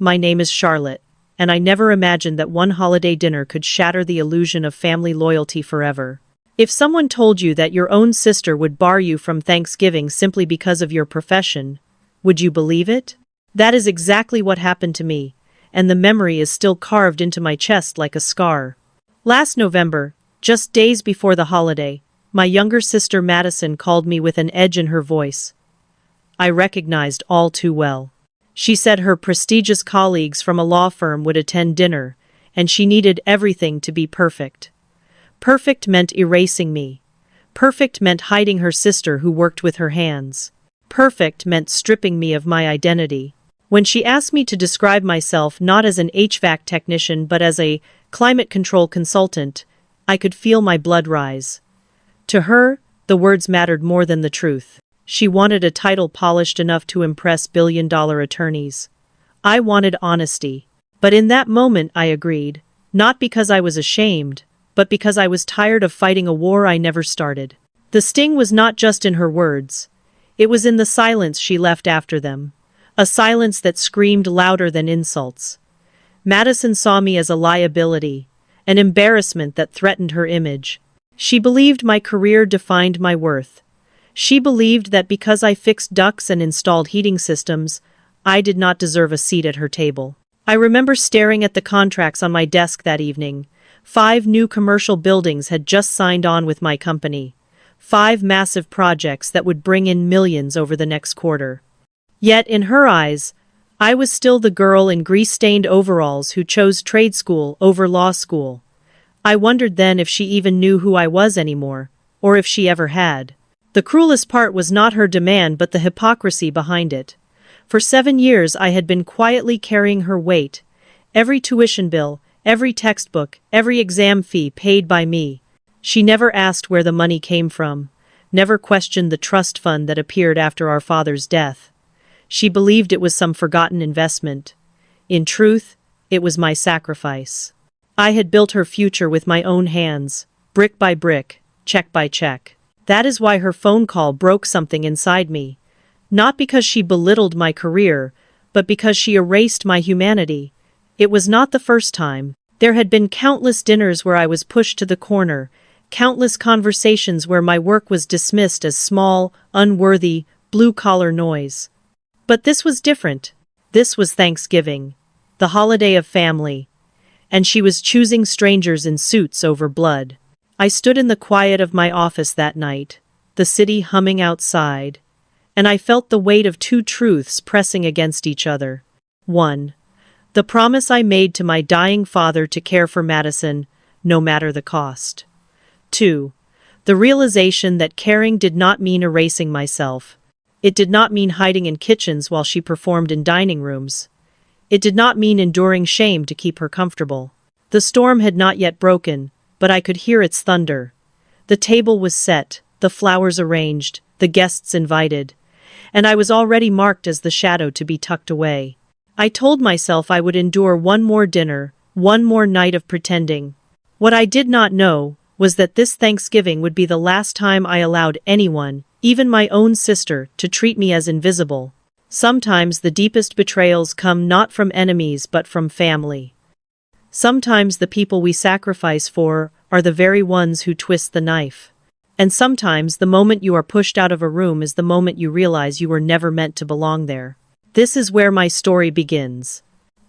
My name is Charlotte, and I never imagined that one holiday dinner could shatter the illusion of family loyalty forever. If someone told you that your own sister would bar you from Thanksgiving simply because of your profession, would you believe it? That is exactly what happened to me, and the memory is still carved into my chest like a scar. Last November, just days before the holiday, my younger sister Madison called me with an edge in her voice I recognized all too well. She said her prestigious colleagues from a law firm would attend dinner, and she needed everything to be perfect. Perfect meant erasing me. Perfect meant hiding her sister who worked with her hands. Perfect meant stripping me of my identity. When she asked me to describe myself not as an HVAC technician but as a climate control consultant, I could feel my blood rise. To her, the words mattered more than the truth. She wanted a title polished enough to impress billion-dollar attorneys. I wanted honesty. But in that moment I agreed, not because I was ashamed, but because I was tired of fighting a war I never started. The sting was not just in her words. It was in the silence she left after them. A silence that screamed louder than insults. Madison saw me as a liability, an embarrassment that threatened her image. She believed my career defined my worth. She believed that because I fixed ducts and installed heating systems, I did not deserve a seat at her table. I remember staring at the contracts on my desk that evening. 5 new commercial buildings had just signed on with my company. 5 massive projects that would bring in millions over the next quarter. Yet, in her eyes, I was still the girl in grease-stained overalls who chose trade school over law school. I wondered then if she even knew who I was anymore, or if she ever had. The cruelest part was not her demand but the hypocrisy behind it. For 7 years I had been quietly carrying her weight. Every tuition bill, every textbook, every exam fee paid by me. She never asked where the money came from, never questioned the trust fund that appeared after our father's death. She believed it was some forgotten investment. In truth, it was my sacrifice. I had built her future with my own hands, brick by brick, check by check. That is why her phone call broke something inside me. Not because she belittled my career, but because she erased my humanity. It was not the first time. There had been countless dinners where I was pushed to the corner, countless conversations where my work was dismissed as small, unworthy, blue-collar noise. But this was different. This was Thanksgiving, the holiday of family. And she was choosing strangers in suits over blood. I stood in the quiet of my office that night, the city humming outside, and I felt the weight of 2 truths pressing against each other. 1. The promise I made to my dying father to care for Madison, no matter the cost. 2. The realization that caring did not mean erasing myself. It did not mean hiding in kitchens while she performed in dining rooms. It did not mean enduring shame to keep her comfortable. The storm had not yet broken, but I could hear its thunder. The table was set, the flowers arranged, the guests invited, and I was already marked as the shadow to be tucked away. I told myself I would endure one more dinner, one more night of pretending. What I did not know was that this Thanksgiving would be the last time I allowed anyone, even my own sister, to treat me as invisible. Sometimes the deepest betrayals come not from enemies but from family. Sometimes the people we sacrifice for are the very ones who twist the knife. And sometimes the moment you are pushed out of a room is the moment you realize you were never meant to belong there. This is where my story begins.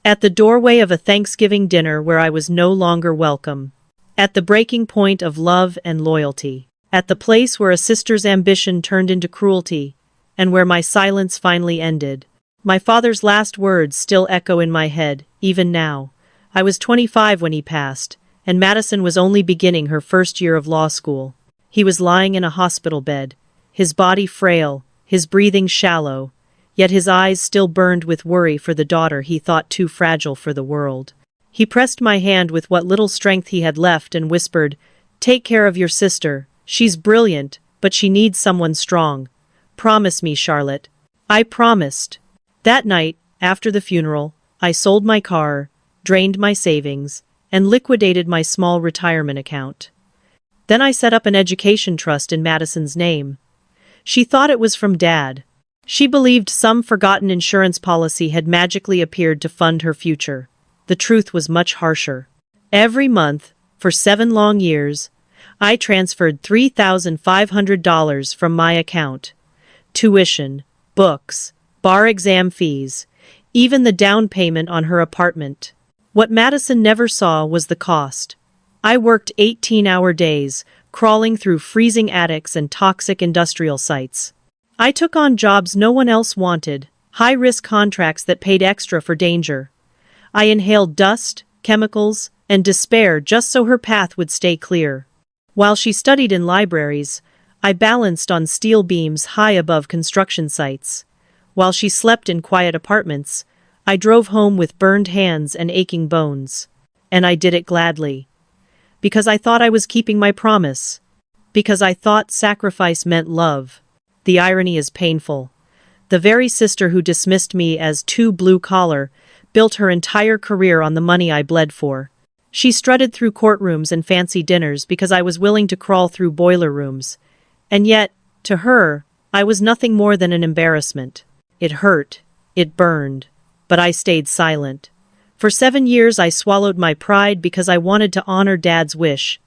At the doorway of a Thanksgiving dinner where I was no longer welcome. At the breaking point of love and loyalty. At the place where a sister's ambition turned into cruelty, and where my silence finally ended. My father's last words still echo in my head, even now. I was 25 when he passed, and Madison was only beginning her first year of law school. He was lying in a hospital bed, his body frail, his breathing shallow, yet his eyes still burned with worry for the daughter he thought too fragile for the world. He pressed my hand with what little strength he had left and whispered, "Take care of your sister. She's brilliant, but she needs someone strong. Promise me, Charlotte." I promised. That night, after the funeral, I sold my car, drained my savings, and liquidated my small retirement account. Then I set up an education trust in Madison's name. She thought it was from Dad. She believed some forgotten insurance policy had magically appeared to fund her future. The truth was much harsher. Every month, for 7 long years, I transferred $3,500 from my account. Tuition, books, bar exam fees, even the down payment on her apartment. What Madison never saw was the cost. I worked 18-hour days, crawling through freezing attics and toxic industrial sites. I took on jobs no one else wanted, high-risk contracts that paid extra for danger. I inhaled dust, chemicals, and despair just so her path would stay clear. While she studied in libraries, I balanced on steel beams high above construction sites. While she slept in quiet apartments, I drove home with burned hands and aching bones. And I did it gladly. Because I thought I was keeping my promise. Because I thought sacrifice meant love. The irony is painful. The very sister who dismissed me as too blue-collar built her entire career on the money I bled for. She strutted through courtrooms and fancy dinners because I was willing to crawl through boiler rooms. And yet, to her, I was nothing more than an embarrassment. It hurt. It burned. But I stayed silent. For 7 years I swallowed my pride because I wanted to honor Dad's wish.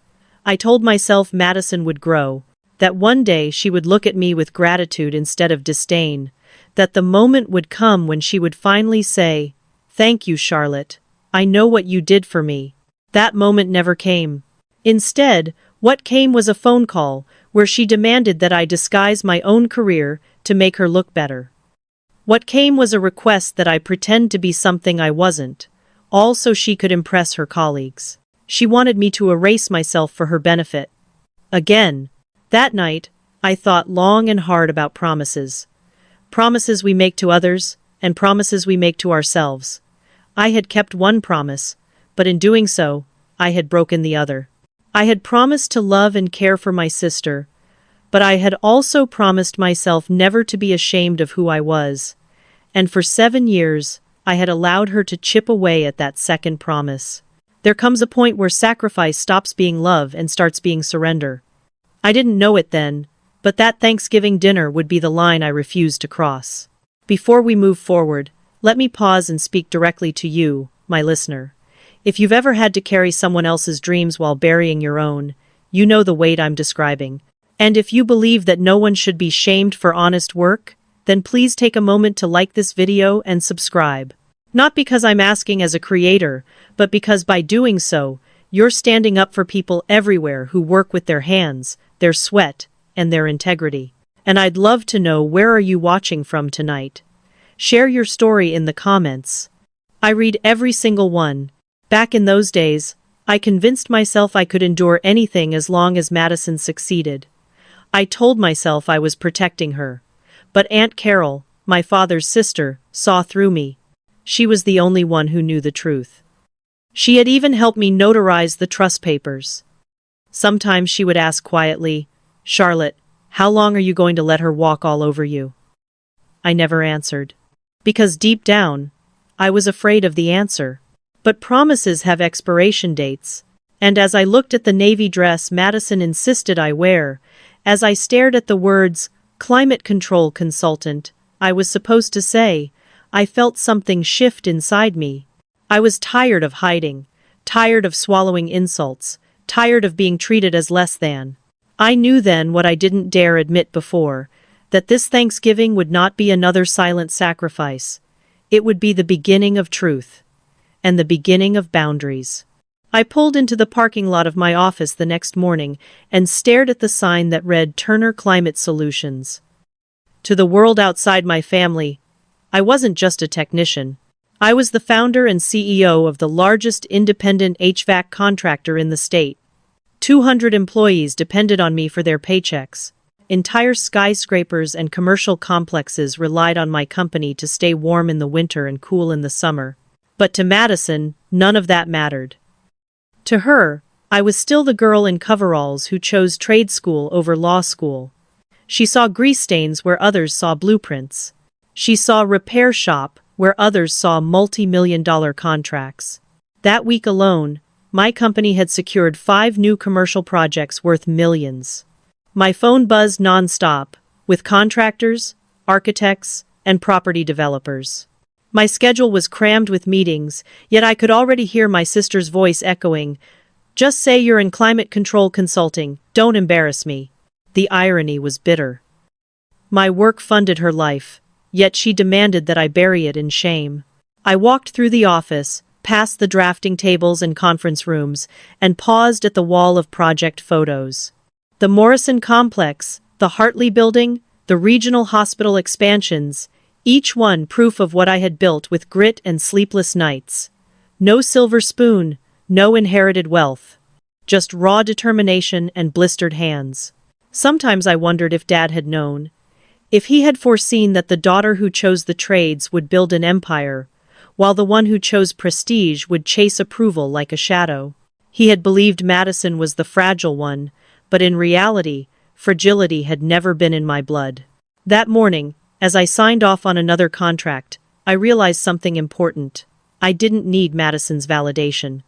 I told myself Madison would grow, that one day she would look at me with gratitude instead of disdain, that the moment would come when she would finally say, "Thank you, Charlotte. I know what you did for me." That moment never came. Instead, what came was a phone call where she demanded that I disguise my own career to make her look better. What came was a request that I pretend to be something I wasn't, all so she could impress her colleagues. She wanted me to erase myself for her benefit. Again, that night, I thought long and hard about promises. Promises we make to others, and promises we make to ourselves. I had kept one promise, but in doing so, I had broken the other. I had promised to love and care for my sister, but I had also promised myself never to be ashamed of who I was. And for 7 years, I had allowed her to chip away at that second promise. There comes a point where sacrifice stops being love and starts being surrender. I didn't know it then, but that Thanksgiving dinner would be the line I refused to cross. Before we move forward, let me pause and speak directly to you, my listener. If you've ever had to carry someone else's dreams while burying your own, you know the weight I'm describing. And if you believe that no one should be shamed for honest work, then please take a moment to like this video and subscribe. Not because I'm asking as a creator, but because by doing so, you're standing up for people everywhere who work with their hands, their sweat, and their integrity. And I'd love to know, where are you watching from tonight? Share your story in the comments. I read every single one. Back in those days, I convinced myself I could endure anything as long as Madison succeeded. I told myself I was protecting her. But Aunt Carol, my father's sister, saw through me. She was the only one who knew the truth. She had even helped me notarize the trust papers. Sometimes she would ask quietly, "Charlotte, how long are you going to let her walk all over you?" I never answered. Because deep down, I was afraid of the answer. But promises have expiration dates. And as I looked at the navy dress Madison insisted I wear, as I stared at the words, "Climate Control Consultant," I was supposed to say, I felt something shift inside me. I was tired of hiding, tired of swallowing insults, tired of being treated as less than. I knew then what I didn't dare admit before, that this Thanksgiving would not be another silent sacrifice. It would be the beginning of truth. And the beginning of boundaries. I pulled into the parking lot of my office the next morning and stared at the sign that read Turner Climate Solutions. To the world outside my family, I wasn't just a technician. I was the founder and CEO of the largest independent HVAC contractor in the state. 200 employees depended on me for their paychecks. Entire skyscrapers and commercial complexes relied on my company to stay warm in the winter and cool in the summer. But to Madison, none of that mattered. To her, I was still the girl in coveralls who chose trade school over law school. She saw grease stains where others saw blueprints. She saw repair shop where others saw multi-million-dollar contracts. That week alone, my company had secured 5 new commercial projects worth millions. My phone buzzed nonstop, with contractors, architects, and property developers. My schedule was crammed with meetings, yet I could already hear my sister's voice echoing, "Just say you're in climate control consulting, don't embarrass me." The irony was bitter. My work funded her life, yet she demanded that I bury it in shame. I walked through the office, past the drafting tables and conference rooms, and paused at the wall of project photos. The Morrison Complex, the Hartley Building, the regional hospital expansions, each one proof of what I had built with grit and sleepless nights. No silver spoon, no inherited wealth. Just raw determination and blistered hands. Sometimes I wondered if Dad had known. If he had foreseen that the daughter who chose the trades would build an empire, while the one who chose prestige would chase approval like a shadow. He had believed Madison was the fragile one, but in reality, fragility had never been in my blood. That morning, as I signed off on another contract, I realized something important. I didn't need Madison's validation.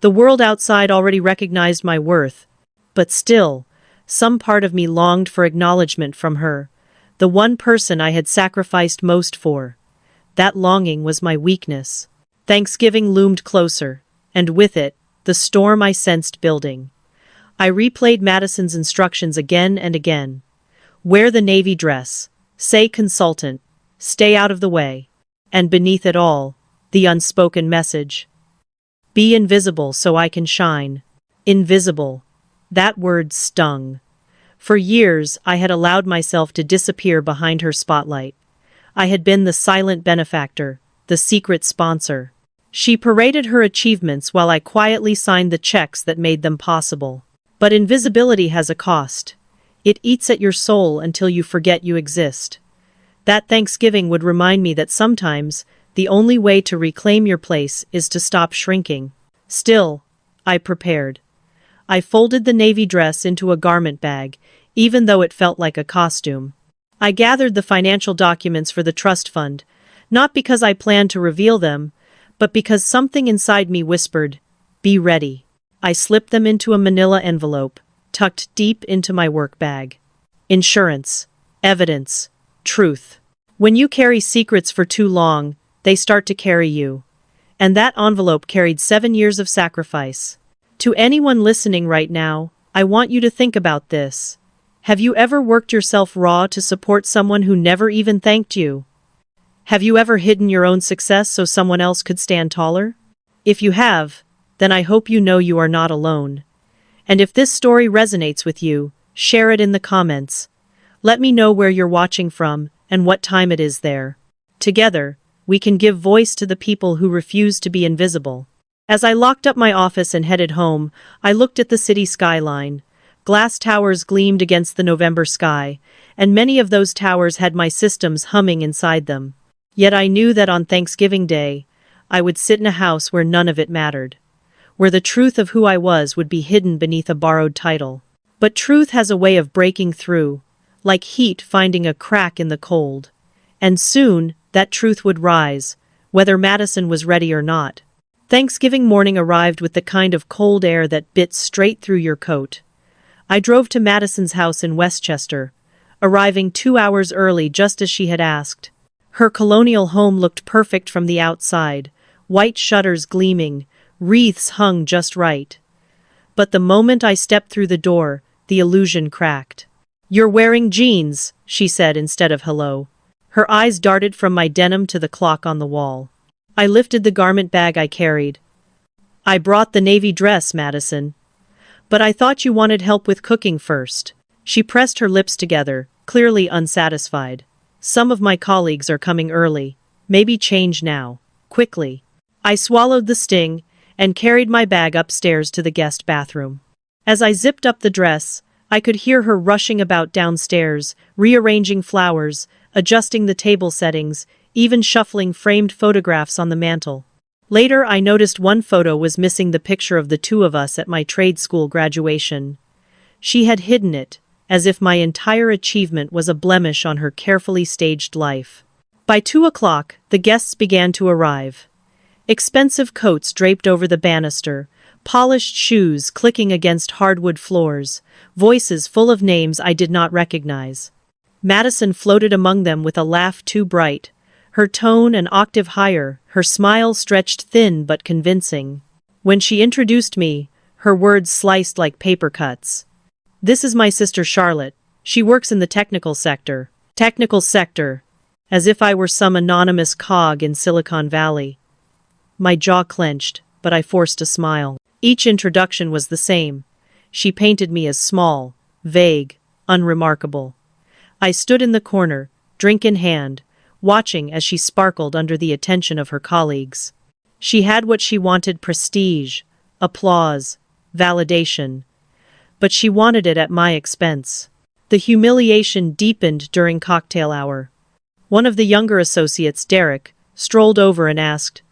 The world outside already recognized my worth, but still, some part of me longed for acknowledgement from her, the one person I had sacrificed most for. That longing was my weakness. Thanksgiving loomed closer, and with it, the storm I sensed building. I replayed Madison's instructions again and again. Wear the navy dress, say consultant, stay out of the way. And beneath it all, the unspoken message. Be invisible so I can shine. Invisible. That word stung. For years, I had allowed myself to disappear behind her spotlight. I had been the silent benefactor, the secret sponsor. She paraded her achievements while I quietly signed the checks that made them possible. But invisibility has a cost. It eats at your soul until you forget you exist. That Thanksgiving would remind me that sometimes, the only way to reclaim your place is to stop shrinking. Still, I prepared. I folded the navy dress into a garment bag, even though it felt like a costume. I gathered the financial documents for the trust fund, not because I planned to reveal them, but because something inside me whispered, "Be ready." I slipped them into a manila envelope, tucked deep into my work bag. Insurance, evidence, truth. When you carry secrets for too long, they start to carry you. And that envelope carried 7 years of sacrifice. To anyone listening right now, I want you to think about this. Have you ever worked yourself raw to support someone who never even thanked you? Have you ever hidden your own success so someone else could stand taller? If you have, then I hope you know you are not alone. And if this story resonates with you, share it in the comments. Let me know where you're watching from and what time it is there. Together, we can give voice to the people who refuse to be invisible. As I locked up my office and headed home, I looked at the city skyline. Glass towers gleamed against the November sky, and many of those towers had my systems humming inside them. Yet I knew that on Thanksgiving Day, I would sit in a house where none of it mattered, where the truth of who I was would be hidden beneath a borrowed title. But truth has a way of breaking through, like heat finding a crack in the cold. And soon, that truth would rise, whether Madison was ready or not. Thanksgiving morning arrived with the kind of cold air that bit straight through your coat. I drove to Madison's house in Westchester, arriving 2 hours early just as she had asked. Her colonial home looked perfect from the outside, white shutters gleaming, wreaths hung just right. But the moment I stepped through the door, the illusion cracked. "You're wearing jeans," she said instead of hello. Her eyes darted from my denim to the clock on the wall. I lifted the garment bag I carried. "I brought the navy dress, Madison. But I thought you wanted help with cooking first." She pressed her lips together, clearly unsatisfied. "Some of my colleagues are coming early. Maybe change now. Quickly." I swallowed the sting and carried my bag upstairs to the guest bathroom. As I zipped up the dress, I could hear her rushing about downstairs, rearranging flowers, adjusting the table settings, even shuffling framed photographs on the mantel. Later I noticed one photo was missing the picture of the two of us at my trade school graduation. She had hidden it, as if my entire achievement was a blemish on her carefully staged life. By 2 o'clock, the guests began to arrive. Expensive coats draped over the banister, polished shoes clicking against hardwood floors, voices full of names I did not recognize. Madison floated among them with a laugh too bright, her tone an octave higher, her smile stretched thin but convincing. When she introduced me, her words sliced like paper cuts. "This is my sister Charlotte. She works in the technical sector." Technical sector. As if I were some anonymous cog in Silicon Valley. My jaw clenched, but I forced a smile. Each introduction was the same. She painted me as small, vague, unremarkable. I stood in the corner, drink in hand, watching as she sparkled under the attention of her colleagues. She had what she wanted: prestige, applause, validation. But she wanted it at my expense. The humiliation deepened during cocktail hour. One of the younger associates, Derek, strolled over and asked,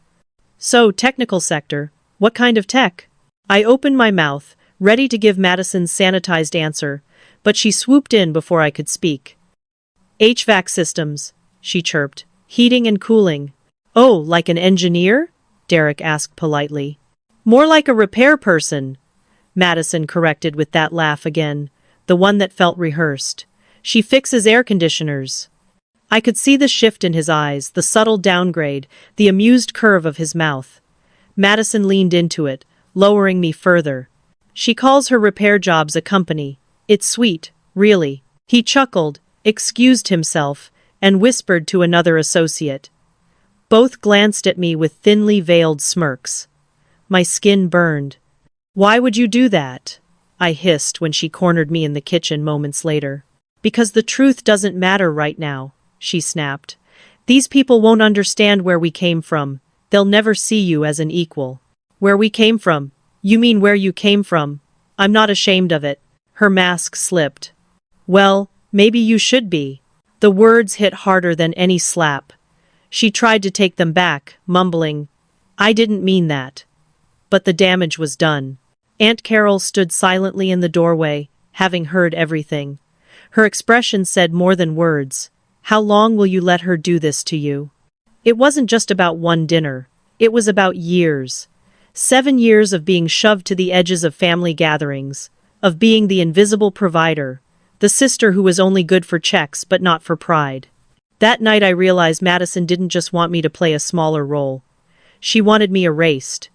"So, technical sector, what kind of tech?" I opened my mouth, ready to give Madison's sanitized answer, but she swooped in before I could speak. "HVAC systems," she chirped. "Heating and cooling." "Oh, like an engineer?" Derek asked politely. "More like a repair person," Madison corrected with that laugh again, the one that felt rehearsed. "She fixes air conditioners." I could see the shift in his eyes, the subtle downgrade, the amused curve of his mouth. Madison leaned into it, lowering me further. "She calls her repair jobs a company. It's sweet, really." He chuckled, excused himself, and whispered to another associate. Both glanced at me with thinly veiled smirks. My skin burned. "Why would you do that?" I hissed when she cornered me in the kitchen moments later. "Because the truth doesn't matter right now," she snapped. "These people won't understand where we came from. They'll never see you as an equal." "Where we came from? You mean where you came from? I'm not ashamed of it." Her mask slipped. "Well, maybe you should be." The words hit harder than any slap. She tried to take them back, mumbling, "I didn't mean that." But the damage was done. Aunt Carol stood silently in the doorway, having heard everything. Her expression said more than words. "How long will you let her do this to you?" It wasn't just about one dinner. It was about years. 7 years of being shoved to the edges of family gatherings, of being the invisible provider, the sister who was only good for checks but not for pride. That night I realized Madison didn't just want me to play a smaller role. She wanted me erased.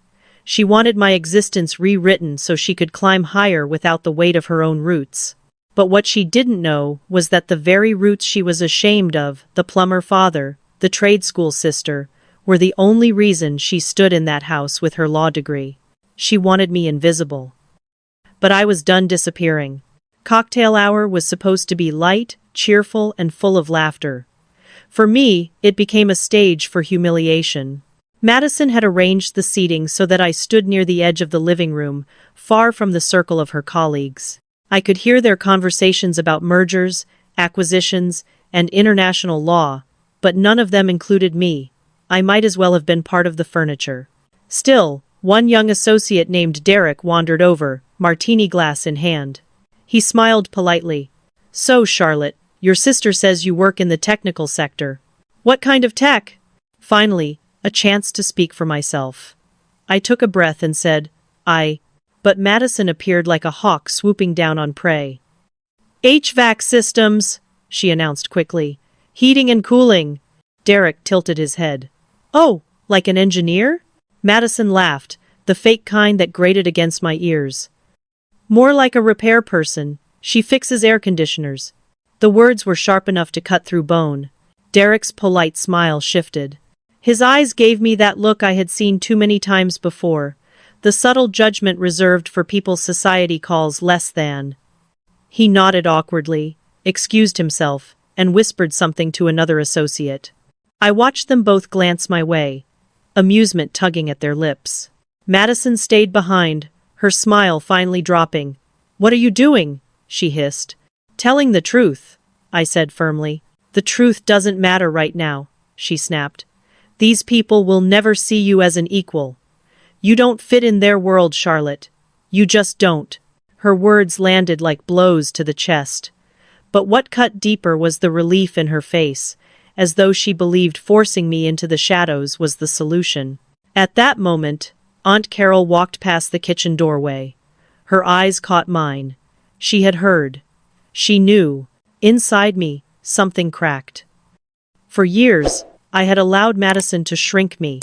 She wanted my existence rewritten so she could climb higher without the weight of her own roots. But what she didn't know was that the very roots she was ashamed of, the plumber father, the trade school sister, were the only reason she stood in that house with her law degree. She wanted me invisible. But I was done disappearing. Cocktail hour was supposed to be light, cheerful, and full of laughter. For me, it became a stage for humiliation. Madison had arranged the seating so that I stood near the edge of the living room, far from the circle of her colleagues. I could hear their conversations about mergers, acquisitions, and international law, but none of them included me. I might as well have been part of the furniture. Still, one young associate named Derek wandered over, martini glass in hand. He smiled politely. "So, Charlotte, your sister says you work in the technical sector. What kind of tech?" Finally, a chance to speak for myself. I took a breath and said, But Madison appeared like a hawk swooping down on prey. "HVAC systems," she announced quickly. "Heating and cooling." Derek tilted his head. "Oh, like an engineer?" Madison laughed, the fake kind that grated against my ears. "More like a repair person. She fixes air conditioners." The words were sharp enough to cut through bone. Derek's polite smile shifted. His eyes gave me that look I had seen too many times before, the subtle judgment reserved for people society calls less than. He nodded awkwardly, excused himself, and whispered something to another associate. I watched them both glance my way, amusement tugging at their lips. Madison stayed behind, her smile finally dropping. "What are you doing?" she hissed. "Telling the truth," I said firmly. "The truth doesn't matter right now," she snapped. "These people will never see you as an equal. You don't fit in their world, Charlotte. You just don't." Her words landed like blows to the chest. But what cut deeper was the relief in her face, as though she believed forcing me into the shadows was the solution. At that moment, Aunt Carol walked past the kitchen doorway. Her eyes caught mine. She had heard. She knew. Inside me, something cracked. For years, I had allowed Madison to shrink me,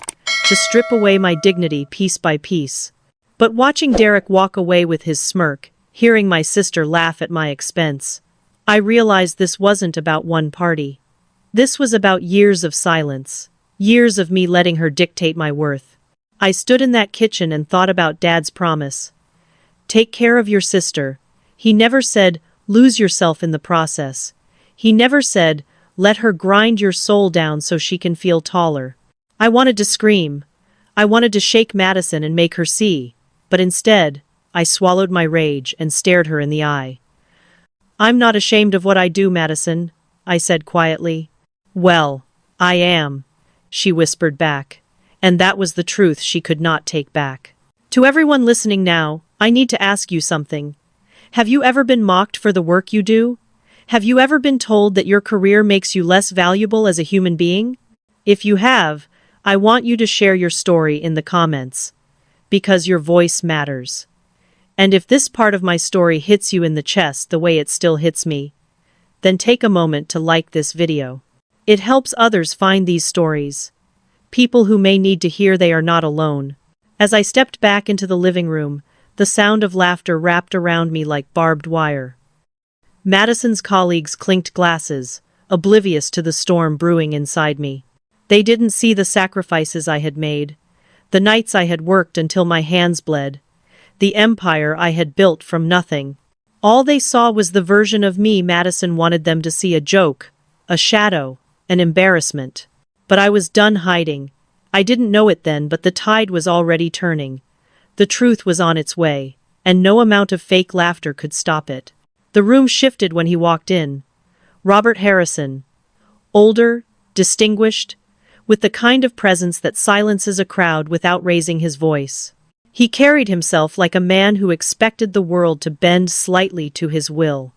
to strip away my dignity piece by piece. But watching Derek walk away with his smirk, hearing my sister laugh at my expense, I realized this wasn't about one party. This was about years of silence, years of me letting her dictate my worth. I stood in that kitchen and thought about Dad's promise. Take care of your sister. He never said, lose yourself in the process. He never said, let her grind your soul down so she can feel taller. I wanted to scream. I wanted to shake Madison and make her see. But instead, I swallowed my rage and stared her in the eye. I'm not ashamed of what I do, Madison, I said quietly. Well, I am, she whispered back. And that was the truth she could not take back. To everyone listening now, I need to ask you something. Have you ever been mocked for the work you do? Have you ever been told that your career makes you less valuable as a human being? If you have, I want you to share your story in the comments. Because your voice matters. And if this part of my story hits you in the chest the way it still hits me, then take a moment to like this video. It helps others find these stories. People who may need to hear they are not alone. As I stepped back into the living room, the sound of laughter wrapped around me like barbed wire. Madison's colleagues clinked glasses, oblivious to the storm brewing inside me. They didn't see the sacrifices I had made, the nights I had worked until my hands bled, the empire I had built from nothing. All they saw was the version of me Madison wanted them to see: a joke, a shadow, an embarrassment. But I was done hiding. I didn't know it then, but the tide was already turning. The truth was on its way, and no amount of fake laughter could stop it. The room shifted when he walked in. Robert Harrison. Older, distinguished, with the kind of presence that silences a crowd without raising his voice. He carried himself like a man who expected the world to bend slightly to his will.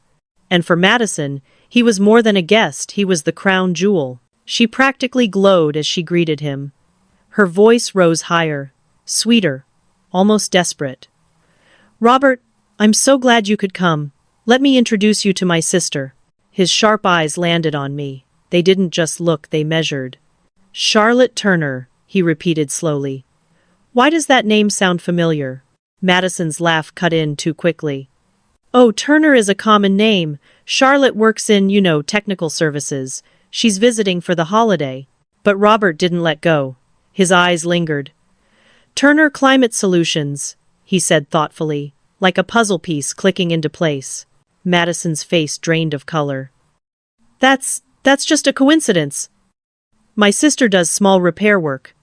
And for Madison, he was more than a guest, he was the crown jewel. She practically glowed as she greeted him. Her voice rose higher, sweeter, almost desperate. Robert, I'm so glad you could come. Let me introduce you to my sister. His sharp eyes landed on me. They didn't just look, they measured. Charlotte Turner, he repeated slowly. Why does that name sound familiar? Madison's laugh cut in too quickly. Oh, Turner is a common name. Charlotte works in, technical services. She's visiting for the holiday. But Robert didn't let go. His eyes lingered. Turner Climate Solutions, he said thoughtfully, like a puzzle piece clicking into place. Madison's face drained of color. That's just a coincidence. My sister does small repair work.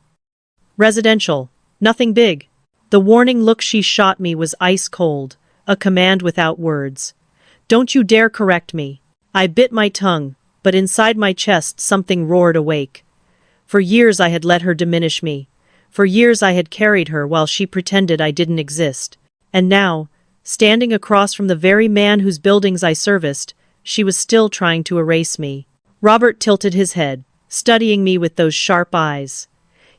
Residential, nothing big. The warning look she shot me was ice cold, a command without words. Don't you dare correct me. I bit my tongue, but inside my chest something roared awake. For years I had let her diminish me. For years I had carried her while she pretended I didn't exist. And now, standing across from the very man whose buildings I serviced, she was still trying to erase me. Robert tilted his head, studying me with those sharp eyes.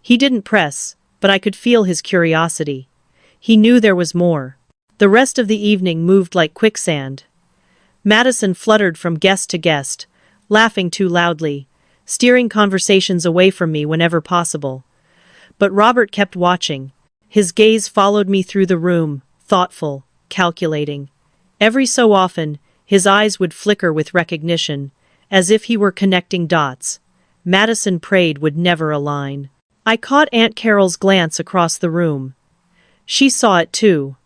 He didn't press, but I could feel his curiosity. He knew there was more. The rest of the evening moved like quicksand. Madison fluttered from guest to guest, laughing too loudly, steering conversations away from me whenever possible. But Robert kept watching. His gaze followed me through the room, thoughtful, calculating. Every so often, his eyes would flicker with recognition, as if he were connecting dots. Madison prayed would never align. I caught Aunt Carol's glance across the room. She saw it too.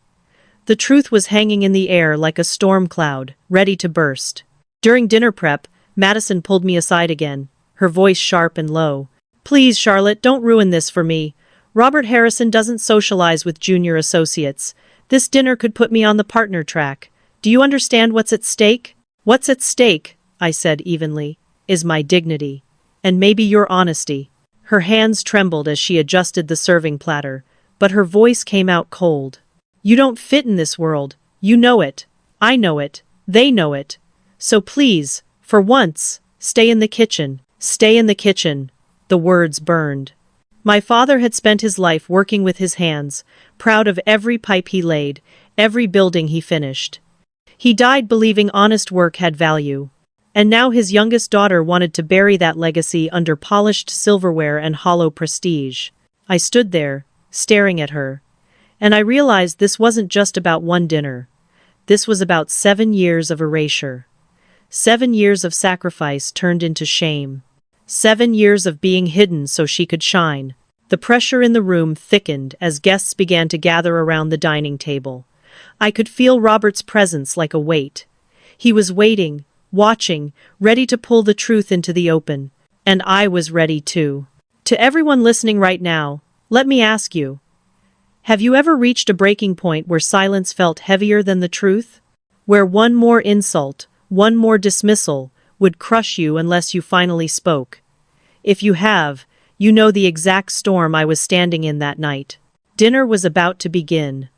The truth was hanging in the air like a storm cloud, ready to burst. During dinner prep, Madison pulled me aside again, her voice sharp and low. Please, Charlotte, don't ruin this for me. Robert Harrison doesn't socialize with junior associates. This dinner could put me on the partner track. Do you understand what's at stake? What's at stake, I said evenly, is my dignity. And maybe your honesty. Her hands trembled as she adjusted the serving platter, but her voice came out cold. You don't fit in this world. You know it. I know it. They know it. So please, for once, stay in the kitchen. Stay in the kitchen. The words burned. My father had spent his life working with his hands, proud of every pipe he laid, every building he finished. He died believing honest work had value. And now his youngest daughter wanted to bury that legacy under polished silverware and hollow prestige. I stood there, staring at her. And I realized this wasn't just about one dinner. This was about 7 years of erasure. 7 years of sacrifice turned into shame. 7 years of being hidden so she could shine. The pressure in the room thickened as guests began to gather around the dining table. I could feel Robert's presence like a weight. He was waiting, watching, ready to pull the truth into the open. And I was ready too. To everyone listening right now, let me ask you, have you ever reached a breaking point where silence felt heavier than the truth? Where one more insult, one more dismissal, would crush you unless you finally spoke? If you have, you know the exact storm I was standing in that night. Dinner was about to begin.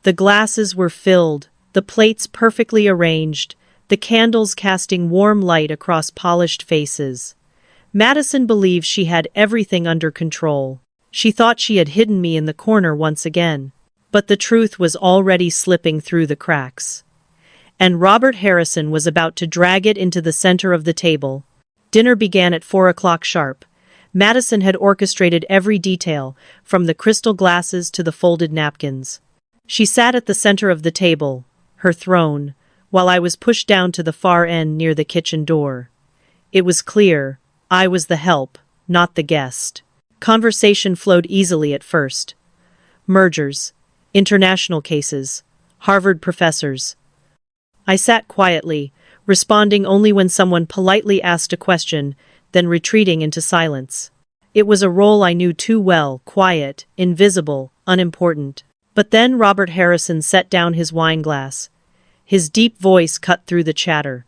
The glasses were filled, the plates perfectly arranged, the candles casting warm light across polished faces. Madison believed she had everything under control. She thought she had hidden me in the corner once again. But the truth was already slipping through the cracks. And Robert Harrison was about to drag it into the center of the table. Dinner began at 4 o'clock sharp. Madison had orchestrated every detail, from the crystal glasses to the folded napkins. She sat at the center of the table, her throne, while I was pushed down to the far end near the kitchen door. It was clear, I was the help, not the guest. Conversation flowed easily at first. Mergers, international cases, Harvard professors. I sat quietly, responding only when someone politely asked a question, then retreating into silence. It was a role I knew too well, quiet, invisible, unimportant. But then Robert Harrison set down his wine glass. His deep voice cut through the chatter.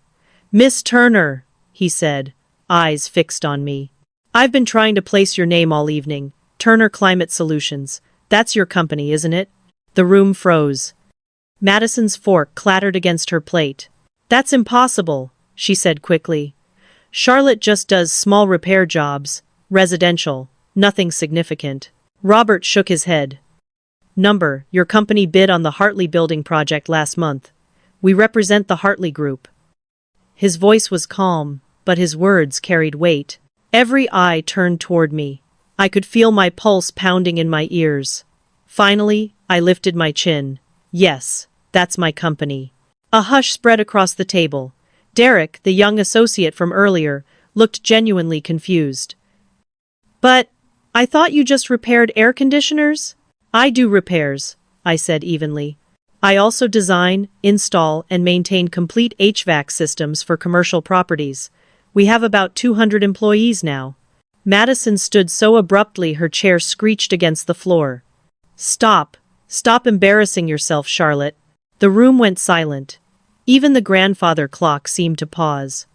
"Miss Turner," he said, eyes fixed on me. "I've been trying to place your name all evening. Turner Climate Solutions. That's your company, isn't it?" The room froze. Madison's fork clattered against her plate. "That's impossible," she said quickly. "Charlotte just does small repair jobs, residential, nothing significant." Robert shook his head. Your company bid on the Hartley building project last month. We represent the Hartley Group." His voice was calm, but his words carried weight. Every eye turned toward me. I could feel my pulse pounding in my ears. Finally, I lifted my chin. Yes, that's my company. A hush spread across the table. Derek, the young associate from earlier, looked genuinely confused. "But, I thought you just repaired air conditioners?" "I do repairs," I said evenly. "I also design, install, and maintain complete HVAC systems for commercial properties. We have about 200 employees now." Madison stood so abruptly her chair screeched against the floor. "Stop. Stop embarrassing yourself, Charlotte." The room went silent. Even the grandfather clock seemed to pause.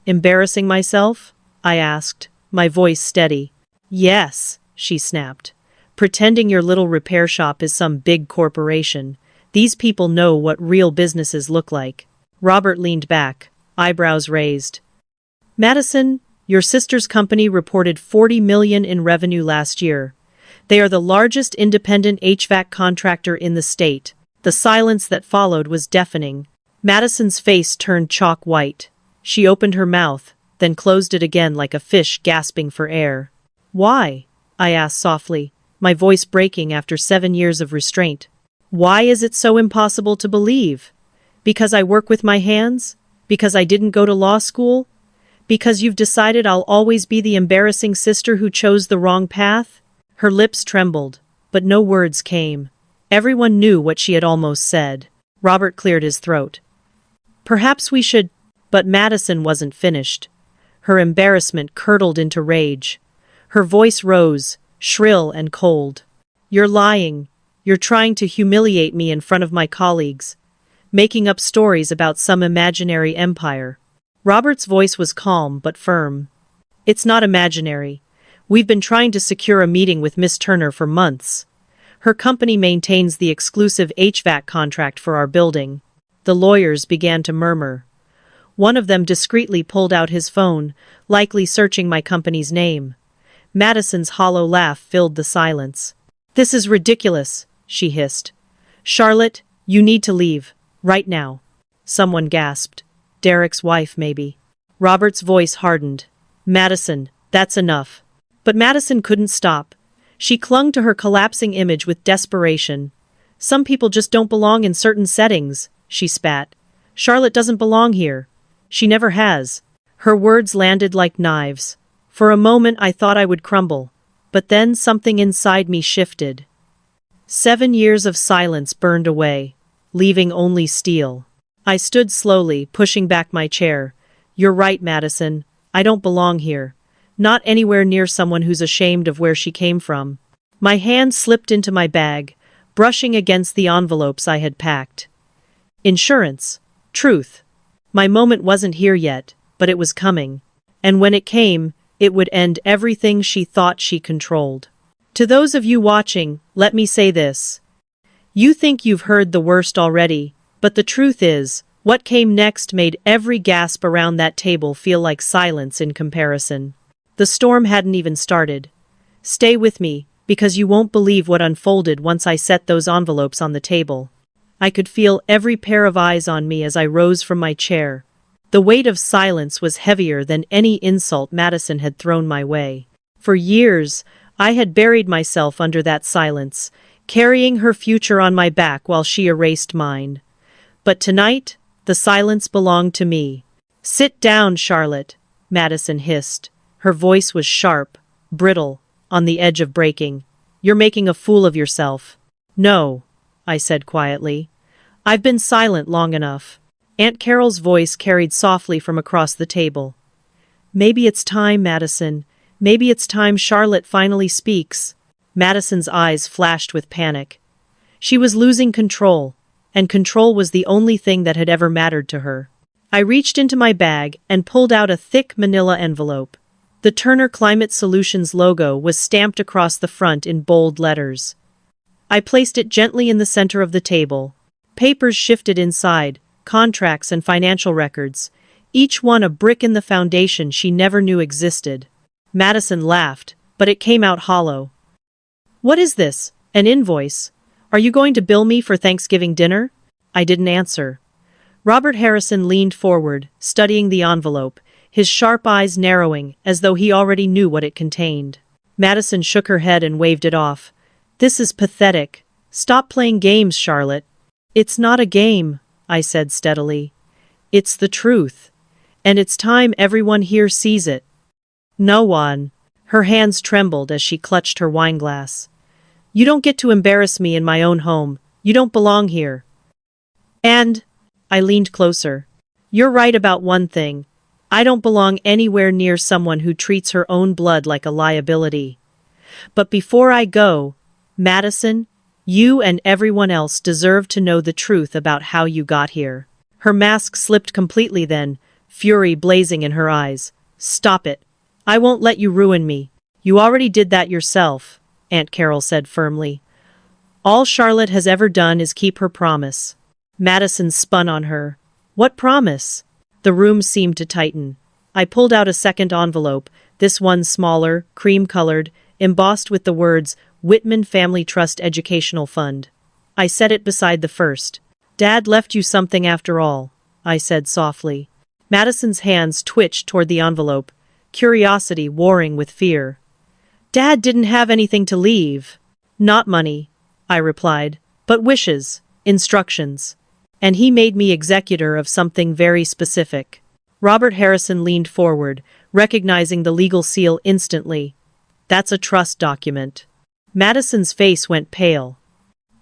"Embarrassing myself?" I asked, my voice steady. "Yes," she snapped. "Pretending your little repair shop is some big corporation. These people know what real businesses look like." Robert leaned back, eyebrows raised. "Madison, your sister's company reported $40 million in revenue last year. They are the largest independent HVAC contractor in the state." The silence that followed was deafening. Madison's face turned chalk white. She opened her mouth, then closed it again like a fish gasping for air. "Why?" I asked softly, my voice breaking after 7 years of restraint. "Why is it so impossible to believe? Because I work with my hands? Because I didn't go to law school? Because you've decided I'll always be the embarrassing sister who chose the wrong path?" Her lips trembled, but no words came. Everyone knew what she had almost said. Robert cleared his throat. "Perhaps we should—" But Madison wasn't finished. Her embarrassment curdled into rage. Her voice rose, shrill and cold. "You're lying. You're trying to humiliate me in front of my colleagues. Making up stories about some imaginary empire." Robert's voice was calm but firm. "It's not imaginary. We've been trying to secure a meeting with Miss Turner for months. Her company maintains the exclusive HVAC contract for our building." The lawyers began to murmur. One of them discreetly pulled out his phone, likely searching my company's name. Madison's hollow laugh filled the silence. "This is ridiculous," she hissed. "Charlotte, you need to leave, right now." Someone gasped. Derek's wife, maybe. Robert's voice hardened. Madison, that's enough. But Madison couldn't stop. She clung to her collapsing image with desperation. Some people just don't belong in certain settings, she spat. Charlotte doesn't belong here. She never has. Her words landed like knives. For a moment I thought I would crumble. But then something inside me shifted. 7 years of silence burned away, leaving only steel. I stood slowly, pushing back my chair. You're right, Madison. I don't belong here. Not anywhere near someone who's ashamed of where she came from. My hand slipped into my bag, brushing against the envelopes I had packed. Insurance. Truth. My moment wasn't here yet, but it was coming. And when it came, it would end everything she thought she controlled. To those of you watching, let me say this. You think you've heard the worst already, but the truth is, what came next made every gasp around that table feel like silence in comparison. The storm hadn't even started. Stay with me, because you won't believe what unfolded once I set those envelopes on the table. I could feel every pair of eyes on me as I rose from my chair. The weight of silence was heavier than any insult Madison had thrown my way. For years, I had buried myself under that silence, carrying her future on my back while she erased mine. But tonight, the silence belonged to me. Sit down, Charlotte, Madison hissed. Her voice was sharp, brittle, on the edge of breaking. You're making a fool of yourself. No, I said quietly. I've been silent long enough. Aunt Carol's voice carried softly from across the table. Maybe it's time, Madison. Maybe it's time Charlotte finally speaks. Madison's eyes flashed with panic. She was losing control, and control was the only thing that had ever mattered to her. I reached into my bag and pulled out a thick manila envelope. The Turner Climate Solutions logo was stamped across the front in bold letters. I placed it gently in the center of the table. Papers shifted inside, contracts and financial records, each one a brick in the foundation she never knew existed. Madison laughed, but it came out hollow. What is this? An invoice? Are you going to bill me for Thanksgiving dinner? I didn't answer. Robert Harrison leaned forward, studying the envelope, his sharp eyes narrowing as though he already knew what it contained. Madison shook her head and waved it off. This is pathetic. Stop playing games, Charlotte. It's not a game, I said steadily. It's the truth. And it's time everyone here sees it. No one. Her hands trembled as she clutched her wineglass. You don't get to embarrass me in my own home. You don't belong here. And, I leaned closer. You're right about one thing. I don't belong anywhere near someone who treats her own blood like a liability. But before I go, Madison, you and everyone else deserve to know the truth about how you got here. Her mask slipped completely then, fury blazing in her eyes. Stop it. I won't let you ruin me. You already did that yourself, Aunt Carol said firmly. All Charlotte has ever done is keep her promise. Madison spun on her. What promise? The room seemed to tighten. I pulled out a second envelope, this one smaller, cream-colored, embossed with the words, Whitman Family Trust Educational Fund. I set it beside the first. Dad left you something after all, I said softly. Madison's hands twitched toward the envelope, curiosity warring with fear. Dad didn't have anything to leave. Not money, I replied, but wishes, instructions. And he made me executor of something very specific. Robert Harrison leaned forward, recognizing the legal seal instantly. That's a trust document. Madison's face went pale.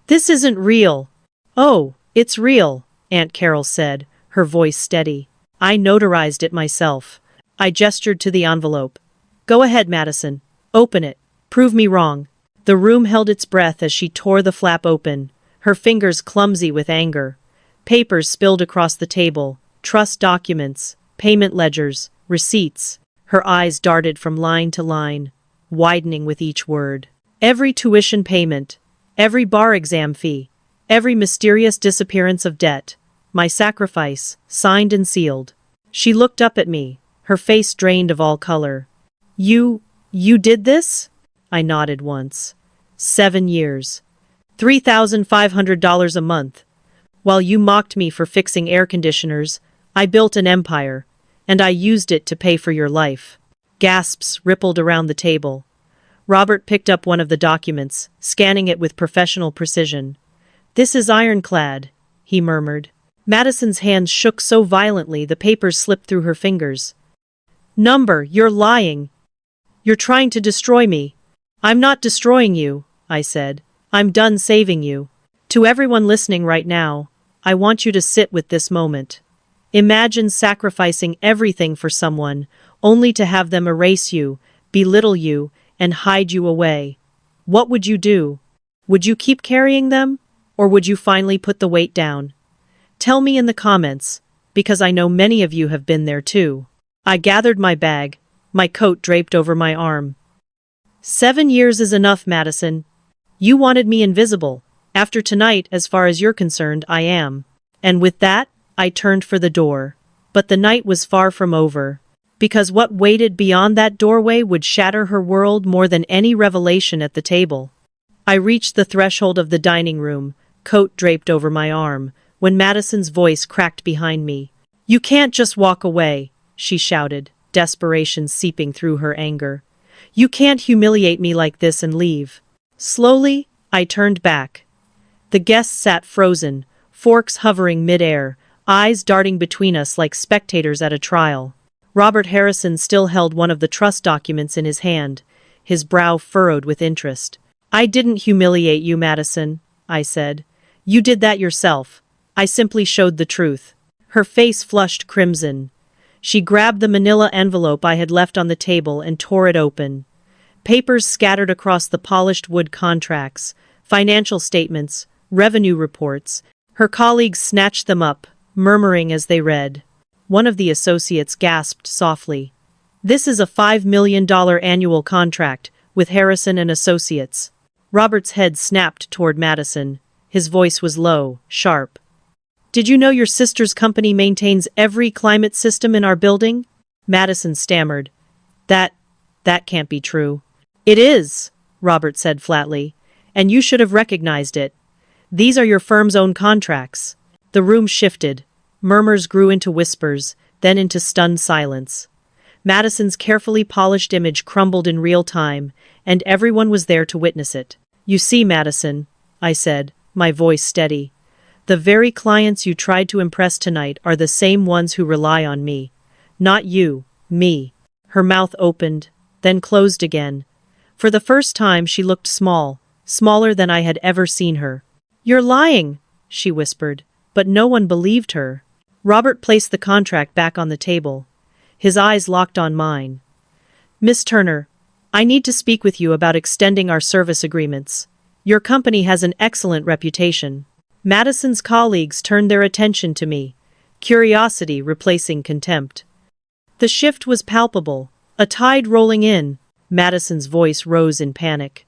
This isn't real. Oh, it's real, Aunt Carol said, her voice steady. I notarized it myself. I gestured to the envelope. Go ahead, Madison. Open it. Prove me wrong. The room held its breath as she tore the flap open, her fingers clumsy with anger. Papers spilled across the table, trust documents, payment ledgers, receipts. Her eyes darted from line to line, widening with each word. Every tuition payment, every bar exam fee, every mysterious disappearance of debt, my sacrifice, signed and sealed. She looked up at me, her face drained of all color. You did this? I nodded once. 7 years. $3,500 a month. While you mocked me for fixing air conditioners, I built an empire. And I used it to pay for your life. Gasps rippled around the table. Robert picked up one of the documents, scanning it with professional precision. "This is ironclad," he murmured. Madison's hands shook so violently the papers slipped through her fingers. "Number, you're lying. You're trying to destroy me." "I'm not destroying you," I said. "I'm done saving you." To everyone listening right now, I want you to sit with this moment. Imagine sacrificing everything for someone, only to have them erase you, belittle you, and hide you away. What would you do? Would you keep carrying them? Or would you finally put the weight down? Tell me in the comments, because I know many of you have been there too. I gathered my bag, my coat draped over my arm. 7 years is enough, Madison. You wanted me invisible. After tonight, as far as you're concerned, I am. And with that, I turned for the door. But the night was far from over. Because what waited beyond that doorway would shatter her world more than any revelation at the table. I reached the threshold of the dining room, coat draped over my arm, when Madison's voice cracked behind me. "You can't just walk away," she shouted, desperation seeping through her anger. "You can't humiliate me like this and leave." Slowly, I turned back. The guests sat frozen, forks hovering mid-air, eyes darting between us like spectators at a trial. Robert Harrison still held one of the trust documents in his hand, his brow furrowed with interest. "I didn't humiliate you, Madison," I said. "You did that yourself. I simply showed the truth." Her face flushed crimson. She grabbed the manila envelope I had left on the table and tore it open. Papers scattered across the polished wood contracts, financial statements, revenue reports. Her colleagues snatched them up, murmuring as they read. One of the associates gasped softly. "This is a $5 million annual contract with Harrison and Associates." Robert's head snapped toward Madison. His voice was low, sharp. "Did you know your sister's company maintains every climate system in our building?" Madison stammered. That can't be true." "It is," Robert said flatly. "And you should have recognized it. These are your firm's own contracts." The room shifted. Murmurs grew into whispers, then into stunned silence. Madison's carefully polished image crumbled in real time, and everyone was there to witness it. "You see, Madison," I said, my voice steady. "The very clients you tried to impress tonight are the same ones who rely on me. Not you, me." Her mouth opened, then closed again. For the first time she looked small, smaller than I had ever seen her. "You're lying," she whispered, but no one believed her. Robert placed the contract back on the table. His eyes locked on mine. "Miss Turner, I need to speak with you about extending our service agreements. Your company has an excellent reputation." Madison's colleagues turned their attention to me, curiosity replacing contempt. The shift was palpable, a tide rolling in. Madison's voice rose in panic.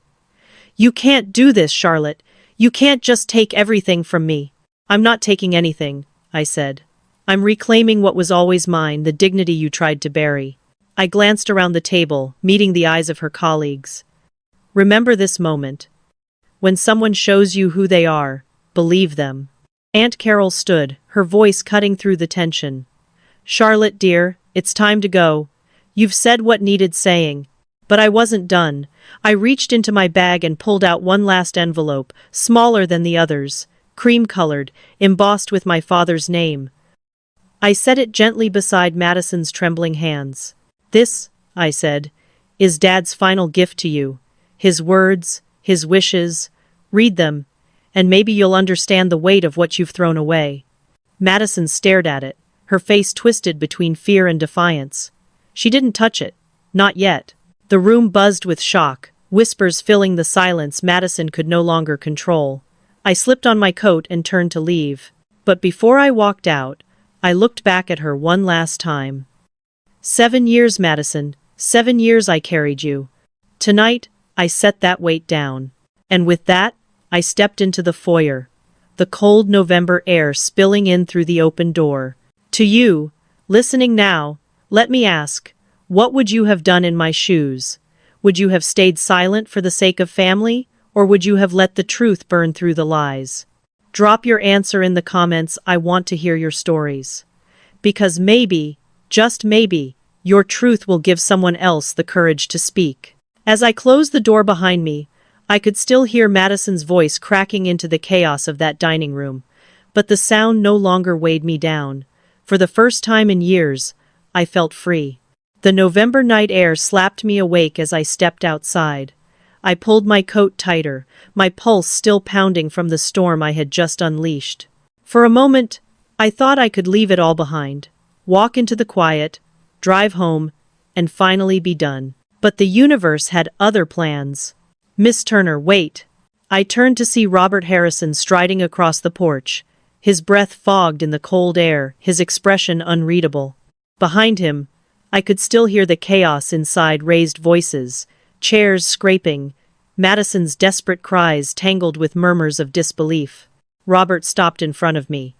"You can't do this, Charlotte. You can't just take everything from me." "I'm not taking anything," I said. "I'm reclaiming what was always mine, the dignity you tried to bury." I glanced around the table, meeting the eyes of her colleagues. "Remember this moment. When someone shows you who they are, believe them." Aunt Carol stood, her voice cutting through the tension. "Charlotte, dear, it's time to go. You've said what needed saying." But I wasn't done. I reached into my bag and pulled out one last envelope, smaller than the others, cream-colored, embossed with my father's name. I set it gently beside Madison's trembling hands. "This," I said, "is Dad's final gift to you. His words, his wishes. Read them, and maybe you'll understand the weight of what you've thrown away." Madison stared at it, her face twisted between fear and defiance. She didn't touch it. Not yet. The room buzzed with shock, whispers filling the silence Madison could no longer control. I slipped on my coat and turned to leave. But before I walked out, I looked back at her one last time. 7 years, Madison. 7 years I carried you. Tonight, I set that weight down. And with that, I stepped into the foyer, the cold November air spilling in through the open door. To you, listening now, let me ask, what would you have done in my shoes? Would you have stayed silent for the sake of family, or would you have let the truth burn through the lies? Drop your answer in the comments. I want to hear your stories. Because maybe, Just maybe, your truth will give someone else the courage to speak. As I closed the door behind me, I could still hear Madison's voice cracking into the chaos of that dining room, but the sound no longer weighed me down. For the first time in years, I felt free. The November night air slapped me awake as I stepped outside. I pulled my coat tighter, my pulse still pounding from the storm I had just unleashed. For a moment, I thought I could leave it all behind, walk into the quiet, drive home, and finally be done. But the universe had other plans. "Miss Turner, wait." I turned to see Robert Harrison striding across the porch, his breath fogged in the cold air, his expression unreadable. Behind him, I could still hear the chaos inside, raised voices, chairs scraping, Madison's desperate cries tangled with murmurs of disbelief. Robert stopped in front of me.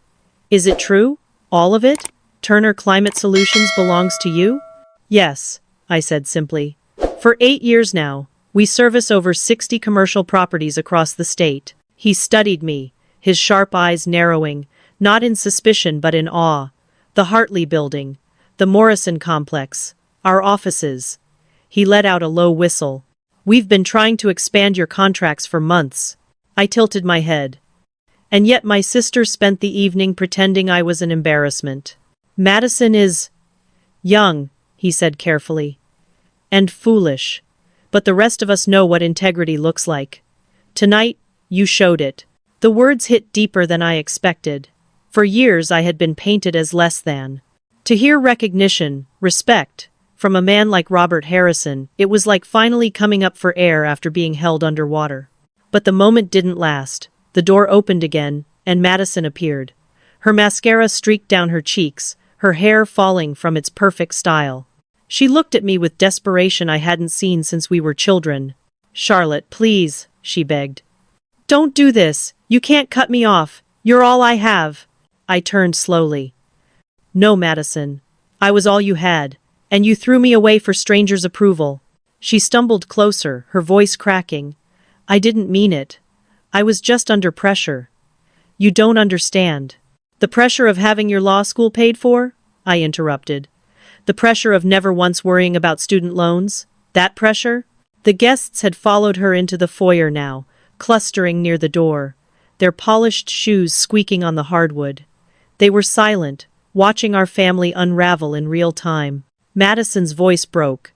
"Is it true? All of it? Turner Climate Solutions belongs to you?" "Yes," I said simply. "For 8 years now, we service over 60 commercial properties across the state." He studied me, his sharp eyes narrowing, not in suspicion but in awe. "The Hartley Building, the Morrison Complex, our offices." He let out a low whistle. "We've been trying to expand your contracts for months." I tilted my head. "And yet my sister spent the evening pretending I was an embarrassment." "Madison is young," he said carefully, "and foolish. But the rest of us know what integrity looks like. Tonight, you showed it." The words hit deeper than I expected. For years I had been painted as less than. To hear recognition, respect, from a man like Robert Harrison, it was like finally coming up for air after being held underwater. But the moment didn't last. The door opened again, and Madison appeared. Her mascara streaked down her cheeks, her hair falling from its perfect style. She looked at me with desperation I hadn't seen since we were children. "Charlotte, please," she begged. "Don't do this. You can't cut me off. You're all I have." I turned slowly. "No, Madison. I was all you had, and you threw me away for strangers' approval." She stumbled closer, her voice cracking. "I didn't mean it. I was just under pressure. You don't understand." "The pressure of having your law school paid for?" I interrupted. "The pressure of never once worrying about student loans? That pressure?" The guests had followed her into the foyer now, clustering near the door, their polished shoes squeaking on the hardwood. They were silent, watching our family unravel in real time. Madison's voice broke.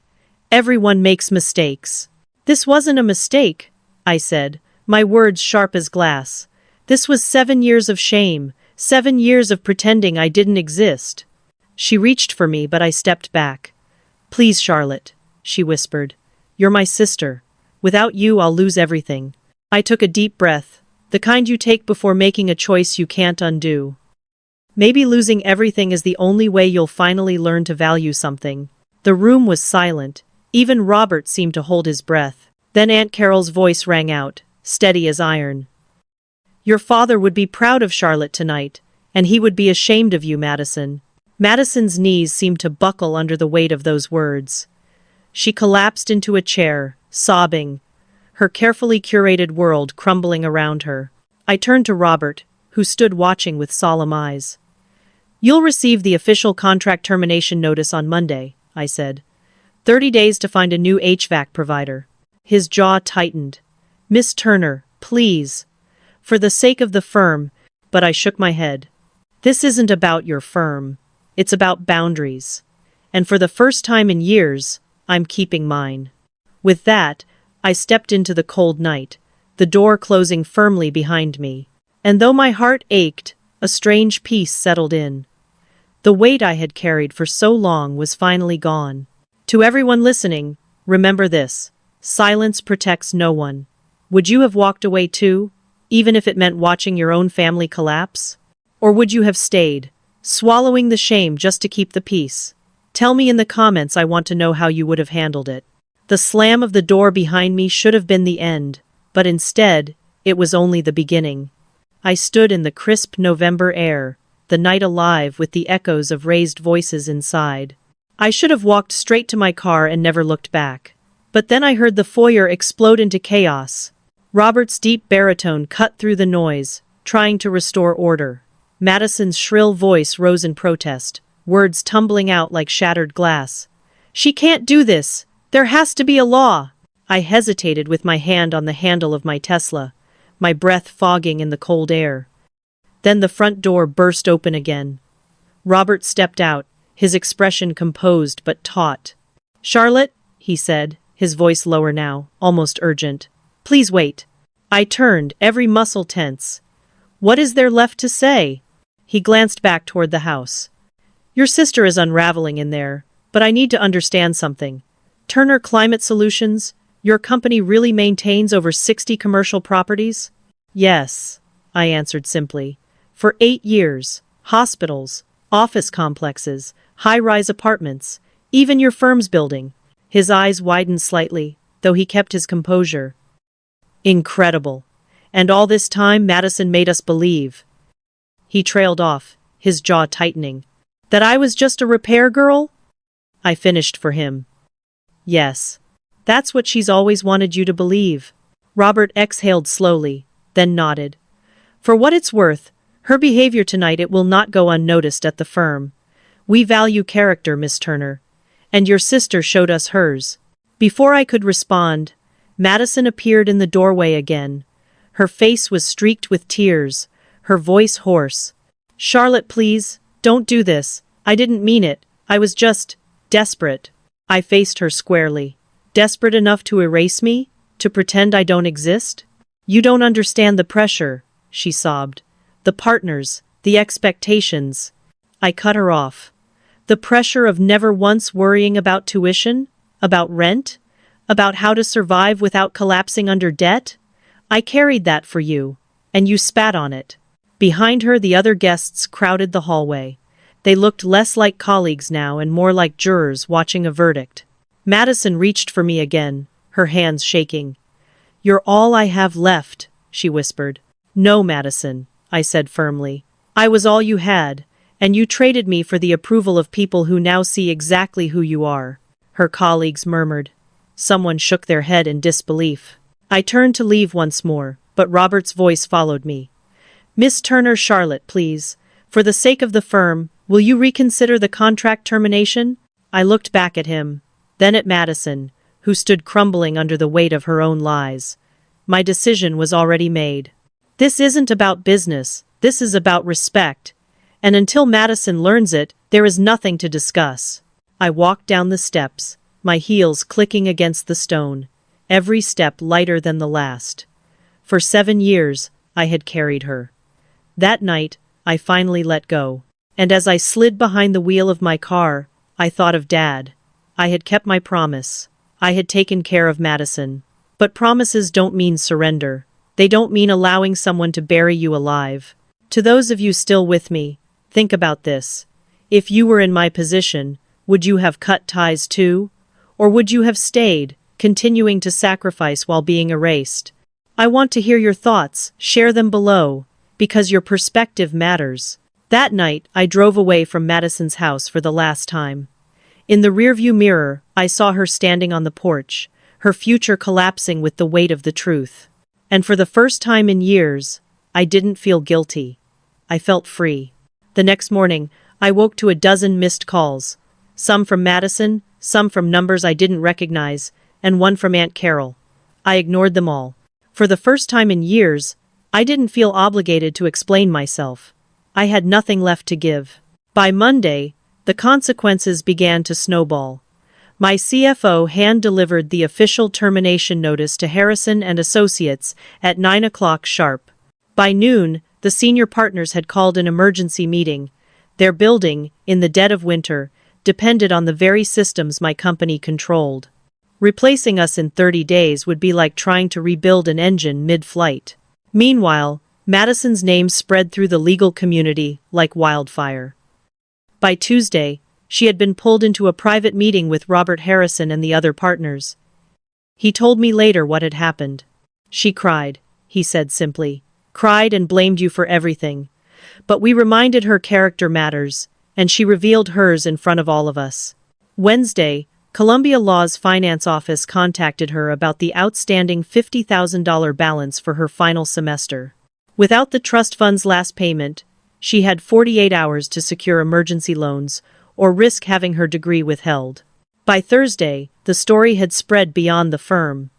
"Everyone makes mistakes." "This wasn't a mistake," I said, my words sharp as glass. "This was 7 years of shame, 7 years of pretending I didn't exist." She reached for me, but I stepped back. "Please, Charlotte," she whispered. "You're my sister. Without you, I'll lose everything." I took a deep breath, the kind you take before making a choice you can't undo. "Maybe losing everything is the only way you'll finally learn to value something." The room was silent. Even Robert seemed to hold his breath. Then Aunt Carol's voice rang out, steady as iron. "Your father would be proud of Charlotte tonight, and he would be ashamed of you, Madison." Madison's knees seemed to buckle under the weight of those words. She collapsed into a chair, sobbing, her carefully curated world crumbling around her. I turned to Robert, who stood watching with solemn eyes. "You'll receive the official contract termination notice on Monday," I said. 30 days to find a new HVAC provider." His jaw tightened. "Miss Turner, please. For the sake of the firm," but I shook my head. "This isn't about your firm. It's about boundaries. And for the first time in years, I'm keeping mine." With that, I stepped into the cold night, the door closing firmly behind me. And though my heart ached, a strange peace settled in. The weight I had carried for so long was finally gone. To everyone listening, remember this: silence protects no one. Would you have walked away too, even if it meant watching your own family collapse? Or would you have stayed, swallowing the shame just to keep the peace? Tell me in the comments. I want to know how you would have handled it. The slam of the door behind me should have been the end, but instead, it was only the beginning. I stood in the crisp November air, the night alive with the echoes of raised voices inside. I should have walked straight to my car and never looked back. But then I heard the foyer explode into chaos. Robert's deep baritone cut through the noise, trying to restore order. Madison's shrill voice rose in protest. words tumbling out like shattered glass. "She can't do this! There has to be a law!" I hesitated with my hand on the handle of my Tesla, my breath fogging in the cold air. Then the front door burst open again. Robert stepped out, his expression composed but taut. "Charlotte," he said, his voice lower now, almost urgent. "Please wait." I turned, every muscle tense. "What is there left to say?" He glanced back toward the house. "Your sister is unraveling in there, but I need to understand something. Turner Climate Solutions, your company really maintains over 60 commercial properties?" "Yes," I answered simply. "For 8 years. Hospitals, office complexes, high-rise apartments, even your firm's building." His eyes widened slightly, though he kept his composure. "Incredible. And all this time Madison made us believe." He trailed off, his jaw tightening. "That I was just a repair girl?" I finished for him. "Yes. That's what she's always wanted you to believe." Robert exhaled slowly, then nodded. "For what it's worth, her behavior tonight it will not go unnoticed at the firm. We value character, Miss Turner. And your sister showed us hers." Before I could respond, Madison appeared in the doorway again. Her face was streaked with tears, her voice hoarse. "Charlotte, please, don't do this. I didn't mean it. I was just desperate." I faced her squarely. "Desperate enough to erase me? To pretend I don't exist?" "You don't understand the pressure," she sobbed. "The partners, the expectations." I cut her off. "The pressure of never once worrying about tuition? About rent? About how to survive without collapsing under debt? I carried that for you, and you spat on it." Behind her the other guests crowded the hallway. They looked less like colleagues now and more like jurors watching a verdict. Madison reached for me again, her hands shaking. "You're all I have left," she whispered. "No, Madison," I said firmly. "I was all you had, and you traded me for the approval of people who now see exactly who you are." Her colleagues murmured. Someone shook their head in disbelief. I turned to leave once more, but Robert's voice followed me. "Miss Turner, Charlotte, please. For the sake of the firm, will you reconsider the contract termination?" I looked back at him, then at Madison, who stood crumbling under the weight of her own lies. My decision was already made. This isn't about business, this is about respect. And until Madison learns it, there is nothing to discuss. I walked down the steps, my heels clicking against the stone, every step lighter than the last. For 7 years, I had carried her. That night, I finally let go. And as I slid behind the wheel of my car, I thought of Dad. I had kept my promise. I had taken care of Madison. But promises don't mean surrender. They don't mean allowing someone to bury you alive. To those of you still with me, think about this. If you were in my position, would you have cut ties too? Or would you have stayed, continuing to sacrifice while being erased? I want to hear your thoughts, share them below, because your perspective matters. That night, I drove away from Madison's house for the last time. In the rearview mirror, I saw her standing on the porch, her future collapsing with the weight of the truth. And for the first time in years, I didn't feel guilty. I felt free. The next morning, I woke to a dozen missed calls. Some from Madison, some from numbers I didn't recognize, and one from Aunt Carol. I ignored them all. For the first time in years, I didn't feel obligated to explain myself. I had nothing left to give. By Monday, the consequences began to snowball. My CFO hand-delivered the official termination notice to Harrison and Associates at 9 o'clock sharp. By noon, the senior partners had called an emergency meeting. Their building, in the dead of winter, depended on the very systems my company controlled. Replacing us in 30 days would be like trying to rebuild an engine mid-flight. Meanwhile, Madison's name spread through the legal community like wildfire. By Tuesday, she had been pulled into a private meeting with Robert Harrison and the other partners. He told me later what had happened. "She cried," he said simply. "Cried and blamed you for everything. But we reminded her character matters, and she revealed hers in front of all of us." Wednesday, Columbia Law's finance office contacted her about the outstanding $50,000 balance for her final semester. Without the trust fund's last payment, She had 48 hours to secure emergency loans or risk having her degree withheld. By Thursday, the story had spread beyond the firm.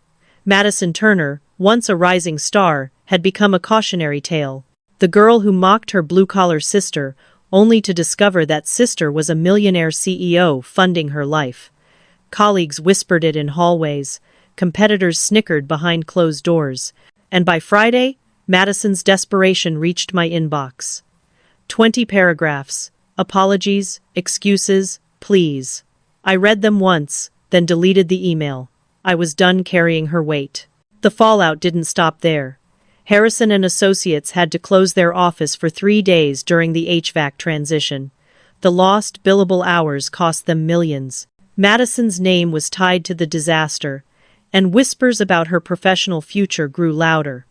Madison Turner, once a rising star, had become a cautionary tale. The girl who mocked her blue-collar sister, only to discover that sister was a millionaire CEO funding her life. Colleagues whispered it in hallways, competitors snickered behind closed doors, and by Friday, Madison's desperation reached my inbox. 20 paragraphs, apologies, excuses, pleas. I read them once, then deleted the email. I was done carrying her weight. The fallout didn't stop there. Harrison and Associates had to close their office for 3 days during the HVAC transition. The lost billable hours cost them millions. Madison's name was tied to the disaster, and whispers about her professional future grew louder.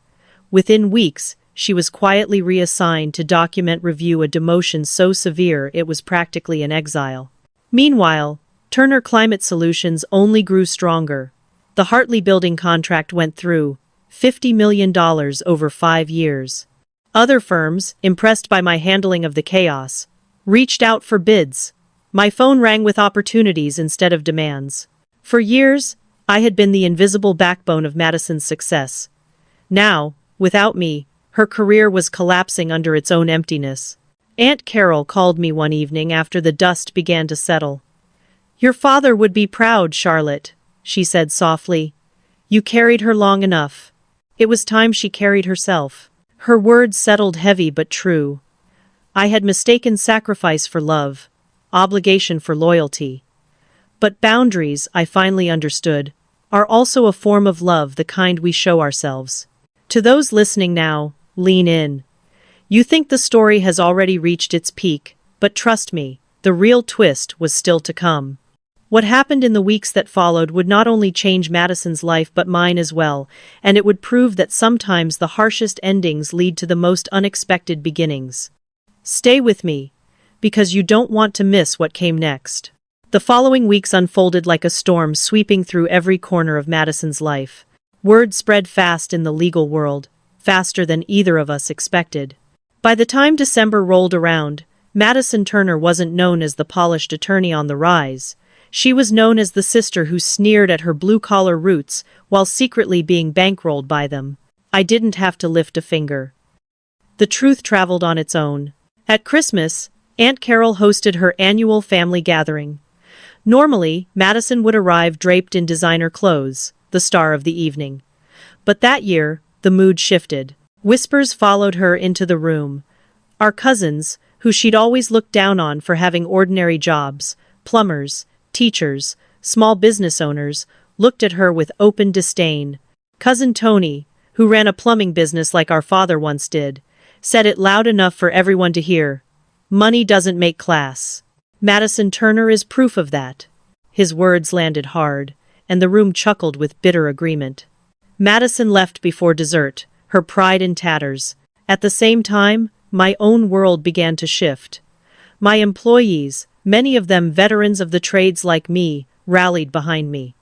Within weeks, she was quietly reassigned to document review, a demotion so severe it was practically an exile. Meanwhile, Turner Climate Solutions only grew stronger. The Hartley building contract went through, $50 million over 5 years. Other firms, impressed by my handling of the chaos, reached out for bids. My phone rang with opportunities instead of demands. For years, I had been the invisible backbone of Madison's success. Now, without me, her career was collapsing under its own emptiness. Aunt Carol called me one evening after the dust began to settle. "Your father would be proud, Charlotte," she said softly. "You carried her long enough." It was time she carried herself. Her words settled heavy but true. I had mistaken sacrifice for love, obligation for loyalty. But boundaries, I finally understood, are also a form of love, the kind we show ourselves. To those listening now, lean in. You think the story has already reached its peak, but trust me, the real twist was still to come. What happened in the weeks that followed would not only change Madison's life but mine as well, and it would prove that sometimes the harshest endings lead to the most unexpected beginnings. Stay with me, because you don't want to miss what came next. The following weeks unfolded like a storm sweeping through every corner of Madison's life. Word spread fast in the legal world, faster than either of us expected. By the time December rolled around, Madison Turner wasn't known as the polished attorney on the rise. She was known as the sister who sneered at her blue-collar roots while secretly being bankrolled by them. I didn't have to lift a finger. The truth traveled on its own. At Christmas, Aunt Carol hosted her annual family gathering. Normally, Madison would arrive draped in designer clothes, the star of the evening. But that year, the mood shifted. Whispers followed her into the room. Our cousins, who she'd always looked down on for having ordinary jobs, plumbers, teachers, small business owners, looked at her with open disdain. Cousin Tony, who ran a plumbing business like our father once did, said it loud enough for everyone to hear. "Money doesn't make class. Madison Turner is proof of that." His words landed hard, and the room chuckled with bitter agreement. Madison left before dessert, her pride in tatters. At the same time, my own world began to shift. My employees, many of them veterans of the trades like me, rallied behind me.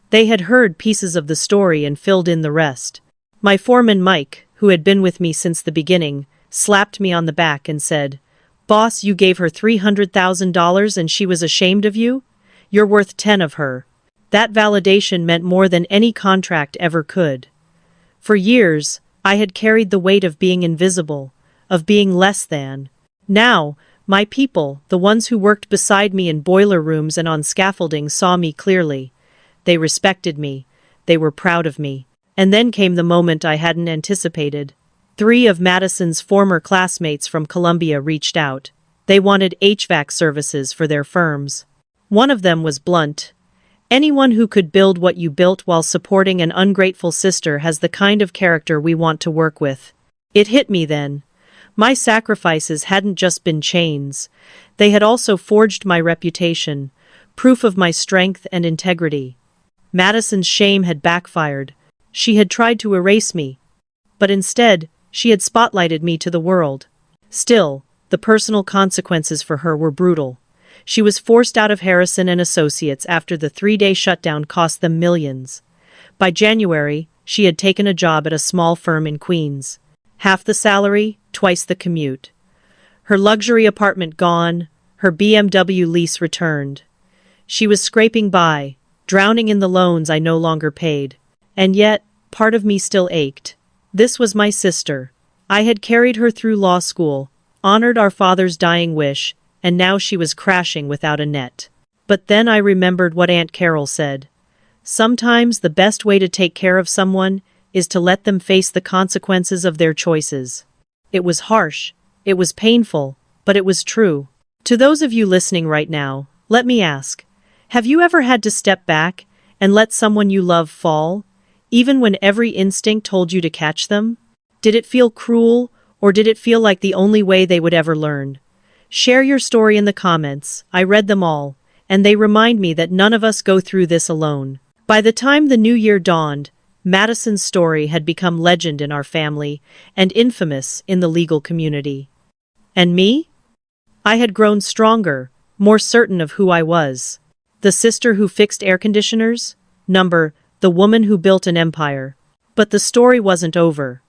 They had heard pieces of the story and filled in the rest. My foreman Mike, who had been with me since the beginning, slapped me on the back and said, "Boss, you gave her $300,000 and she was ashamed of you? You're worth 10 of her." That validation meant more than any contract ever could. For years, I had carried the weight of being invisible, of being less than. Now, my people, the ones who worked beside me in boiler rooms and on scaffolding, saw me clearly. They respected me. They were proud of me. And then came the moment I hadn't anticipated. 3 of Madison's former classmates from Columbia reached out. They wanted HVAC services for their firms. One of them was blunt. "Anyone who could build what you built while supporting an ungrateful sister has the kind of character we want to work with." It hit me then. My sacrifices hadn't just been chains. They had also forged my reputation, proof of my strength and integrity. Madison's shame had backfired. She had tried to erase me. But instead, she had spotlighted me to the world. Still, the personal consequences for her were brutal. She was forced out of Harrison and Associates after the 3-day shutdown cost them millions. By January, she had taken a job at a small firm in Queens. Half the salary, twice the commute. Her luxury apartment gone, her BMW lease returned. She was scraping by, drowning in the loans I no longer paid. And yet, part of me still ached. This was my sister. I had carried her through law school, honored our father's dying wish, and now she was crashing without a net. But then I remembered what Aunt Carol said. Sometimes the best way to take care of someone is to let them face the consequences of their choices. It was harsh, it was painful, but it was true. To those of you listening right now, let me ask, have you ever had to step back and let someone you love fall, even when every instinct told you to catch them? Did it feel cruel, or did it feel like the only way they would ever learn? Share your story in the comments. I read them all, and they remind me that none of us go through this alone. By the time the new year dawned, Madison's story had become legend in our family and infamous in the legal community. And me? I had grown stronger, more certain of who I was. The sister who fixed air conditioners? The woman who built an empire. But the story wasn't over.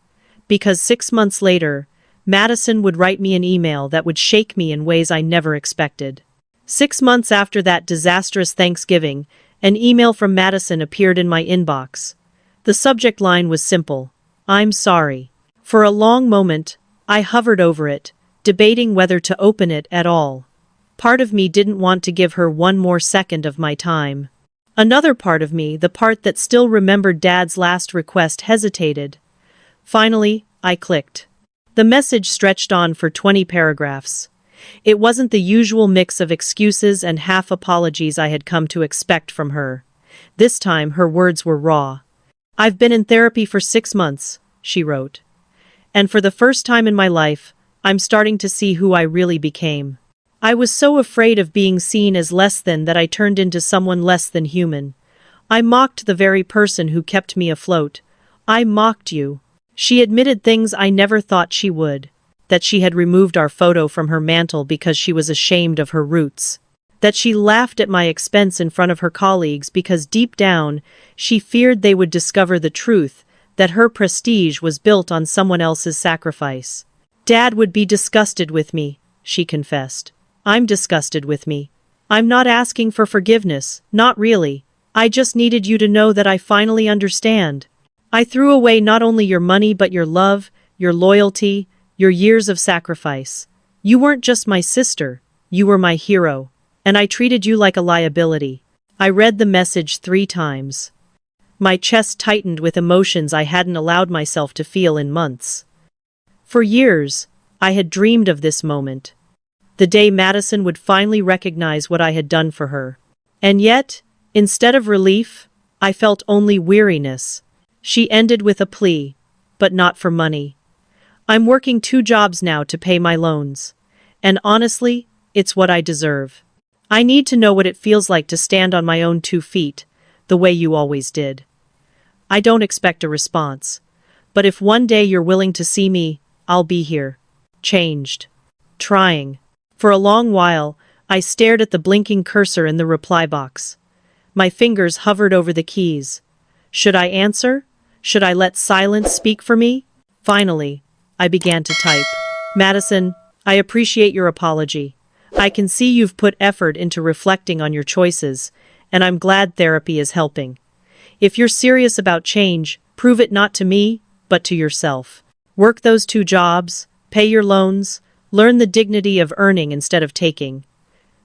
Because 6 months later, Madison would write me an email that would shake me in ways I never expected. 6 months after that disastrous Thanksgiving, an email from Madison appeared in my inbox. The subject line was simple: "I'm sorry." For a long moment, I hovered over it, debating whether to open it at all. Part of me didn't want to give her one more second of my time. Another part of me, the part that still remembered Dad's last request, hesitated. Finally, I clicked. The message stretched on for 20 paragraphs. It wasn't the usual mix of excuses and half apologies I had come to expect from her. This time her words were raw. "I've been in therapy for 6 months," she wrote. "And for the first time in my life, I'm starting to see who I really became. I was so afraid of being seen as less than that I turned into someone less than human. I mocked the very person who kept me afloat. I mocked you." She admitted things I never thought she would. That she had removed our photo from her mantle because she was ashamed of her roots. That she laughed at my expense in front of her colleagues because deep down, she feared they would discover the truth, that her prestige was built on someone else's sacrifice. "Dad would be disgusted with me," she confessed. "I'm disgusted with me. I'm not asking for forgiveness, not really. I just needed you to know that I finally understand. I threw away not only your money but your love, your loyalty, your years of sacrifice. You weren't just my sister, you were my hero. And I treated you like a liability." I read the message 3 times. My chest tightened with emotions I hadn't allowed myself to feel in months. For years, I had dreamed of this moment. The day Madison would finally recognize what I had done for her. And yet, instead of relief, I felt only weariness. She ended with a plea, but not for money. "I'm working 2 jobs now to pay my loans. And honestly, it's what I deserve. I need to know what it feels like to stand on my own 2 feet, the way you always did. I don't expect a response. But if one day you're willing to see me, I'll be here. Changed. Trying." For a long while, I stared at the blinking cursor in the reply box. My fingers hovered over the keys. Should I answer? Should I let silence speak for me? Finally, I began to type. "Madison, I appreciate your apology. I can see you've put effort into reflecting on your choices, and I'm glad therapy is helping. If you're serious about change, prove it not to me, but to yourself. Work those 2 jobs, pay your loans, learn the dignity of earning instead of taking.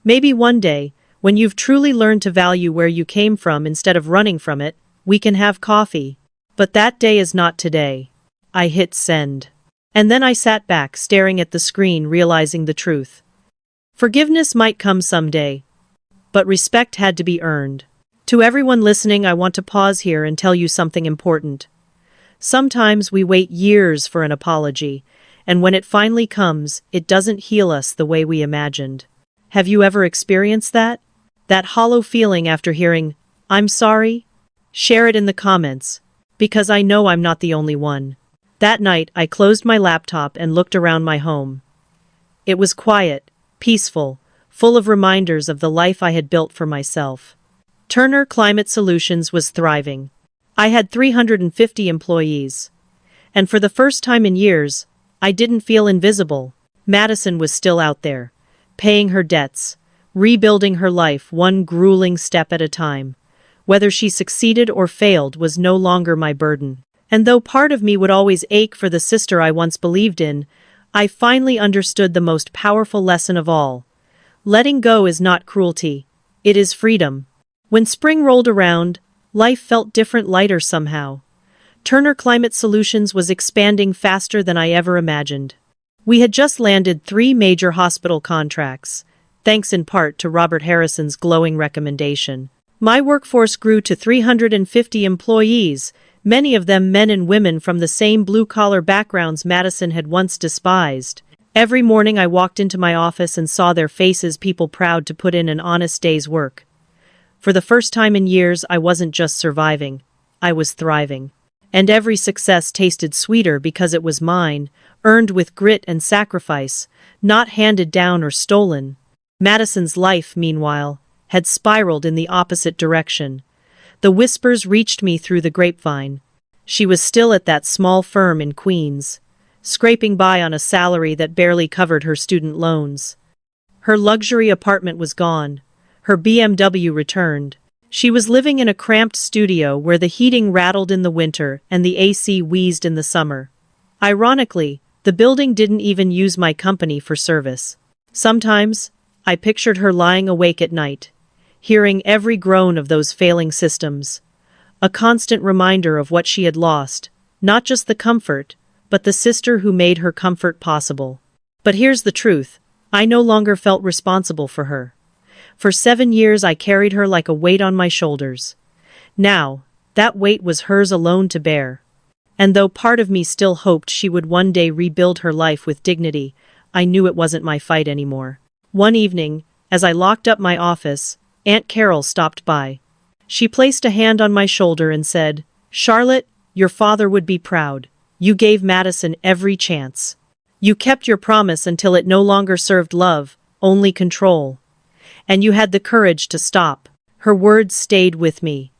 Maybe one day, when you've truly learned to value where you came from instead of running from it, we can have coffee. But that day is not today." I hit send. And then I sat back staring at the screen, realizing the truth. Forgiveness might come someday, but respect had to be earned. To everyone listening, I want to pause here and tell you something important. Sometimes we wait years for an apology, and when it finally comes, it doesn't heal us the way we imagined. Have you ever experienced that? That hollow feeling after hearing, "I'm sorry"? Share it in the comments, because I know I'm not the only one. That night, I closed my laptop and looked around my home. It was quiet, peaceful, full of reminders of the life I had built for myself. Turner Climate Solutions was thriving. I had 350 employees. And for the first time in years, I didn't feel invisible. Madison was still out there, paying her debts, rebuilding her life one grueling step at a time. Whether she succeeded or failed was no longer my burden. And though part of me would always ache for the sister I once believed in, I finally understood the most powerful lesson of all. Letting go is not cruelty. It is freedom. When spring rolled around, life felt different, lighter somehow. Turner Climate Solutions was expanding faster than I ever imagined. We had just landed 3 major hospital contracts, thanks in part to Robert Harrison's glowing recommendation. My workforce grew to 350 employees, many of them men and women from the same blue-collar backgrounds Madison had once despised. Every morning I walked into my office and saw their faces, people proud to put in an honest day's work. For the first time in years, I wasn't just surviving, I was thriving. And every success tasted sweeter because it was mine, earned with grit and sacrifice, not handed down or stolen. Madison's life, meanwhile, had spiraled in the opposite direction. The whispers reached me through the grapevine. She was still at that small firm in Queens, scraping by on a salary that barely covered her student loans. Her luxury apartment was gone. Her BMW returned. She was living in a cramped studio where the heating rattled in the winter and the AC wheezed in the summer. Ironically, the building didn't even use my company for service. Sometimes, I pictured her lying awake at night, hearing every groan of those failing systems. A constant reminder of what she had lost, not just the comfort, but the sister who made her comfort possible. But here's the truth, I no longer felt responsible for her. For 7 years I carried her like a weight on my shoulders. Now, that weight was hers alone to bear. And though part of me still hoped she would one day rebuild her life with dignity, I knew it wasn't my fight anymore. One evening, as I locked up my office, Aunt Carol stopped by. She placed a hand on my shoulder and said, "Charlotte, your father would be proud. You gave Madison every chance. You kept your promise until it no longer served love, only control. And you had the courage to stop." Her words stayed with me.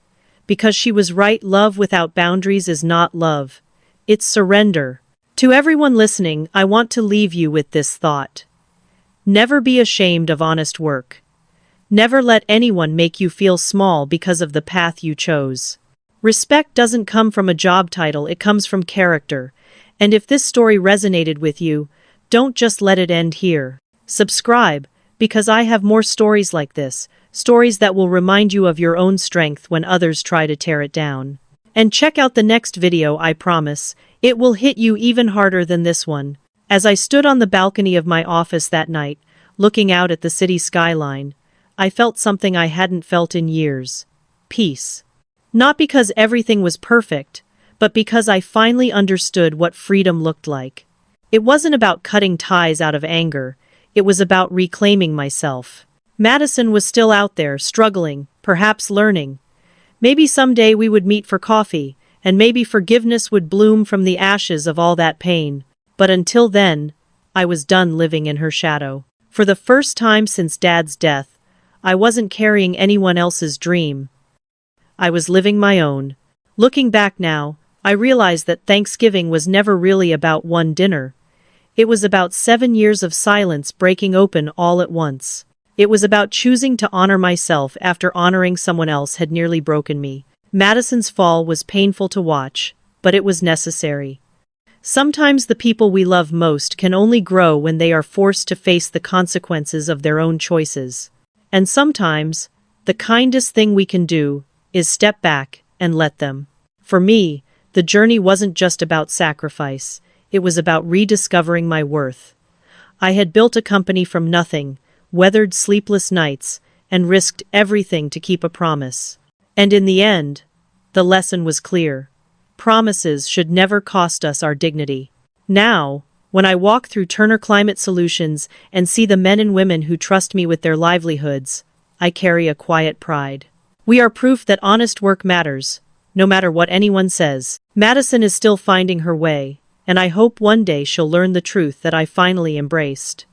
Because she was right, love without boundaries is not love. It's surrender. To everyone listening, I want to leave you with this thought. Never be ashamed of honest work. Never let anyone make you feel small because of the path you chose. Respect doesn't come from a job title, it comes from character. And if this story resonated with you, don't just let it end here. Subscribe, because I have more stories like this, stories that will remind you of your own strength when others try to tear it down. And check out the next video, I promise, it will hit you even harder than this one. As I stood on the balcony of my office that night, looking out at the city skyline, I felt something I hadn't felt in years. Peace. Not because everything was perfect, but because I finally understood what freedom looked like. It wasn't about cutting ties out of anger, it was about reclaiming myself. Madison was still out there, struggling, perhaps learning. Maybe someday we would meet for coffee, and maybe forgiveness would bloom from the ashes of all that pain. But until then, I was done living in her shadow. For the first time since Dad's death, I wasn't carrying anyone else's dream. I was living my own. Looking back now, I realize that Thanksgiving was never really about one dinner. It was about 7 years of silence breaking open all at once. It was about choosing to honor myself after honoring someone else had nearly broken me. Madison's fall was painful to watch, but it was necessary. Sometimes the people we love most can only grow when they are forced to face the consequences of their own choices. And sometimes, the kindest thing we can do is step back and let them. For me, the journey wasn't just about sacrifice, it was about rediscovering my worth. I had built a company from nothing, weathered sleepless nights, and risked everything to keep a promise. And in the end, the lesson was clear. Promises should never cost us our dignity. Now, when I walk through Turner Climate Solutions and see the men and women who trust me with their livelihoods, I carry a quiet pride. We are proof that honest work matters, no matter what anyone says. Madison is still finding her way, and I hope one day she'll learn the truth that I finally embraced.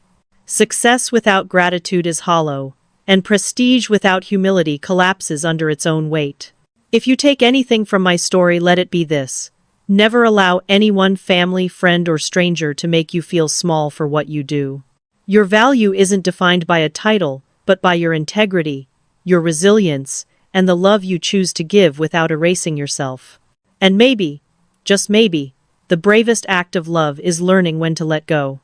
Success without gratitude is hollow, and prestige without humility collapses under its own weight. If you take anything from my story, let it be this. Never allow anyone, family, friend, or stranger to make you feel small for what you do. Your value isn't defined by a title, but by your integrity, your resilience, and the love you choose to give without erasing yourself. And maybe, just maybe, the bravest act of love is learning when to let go.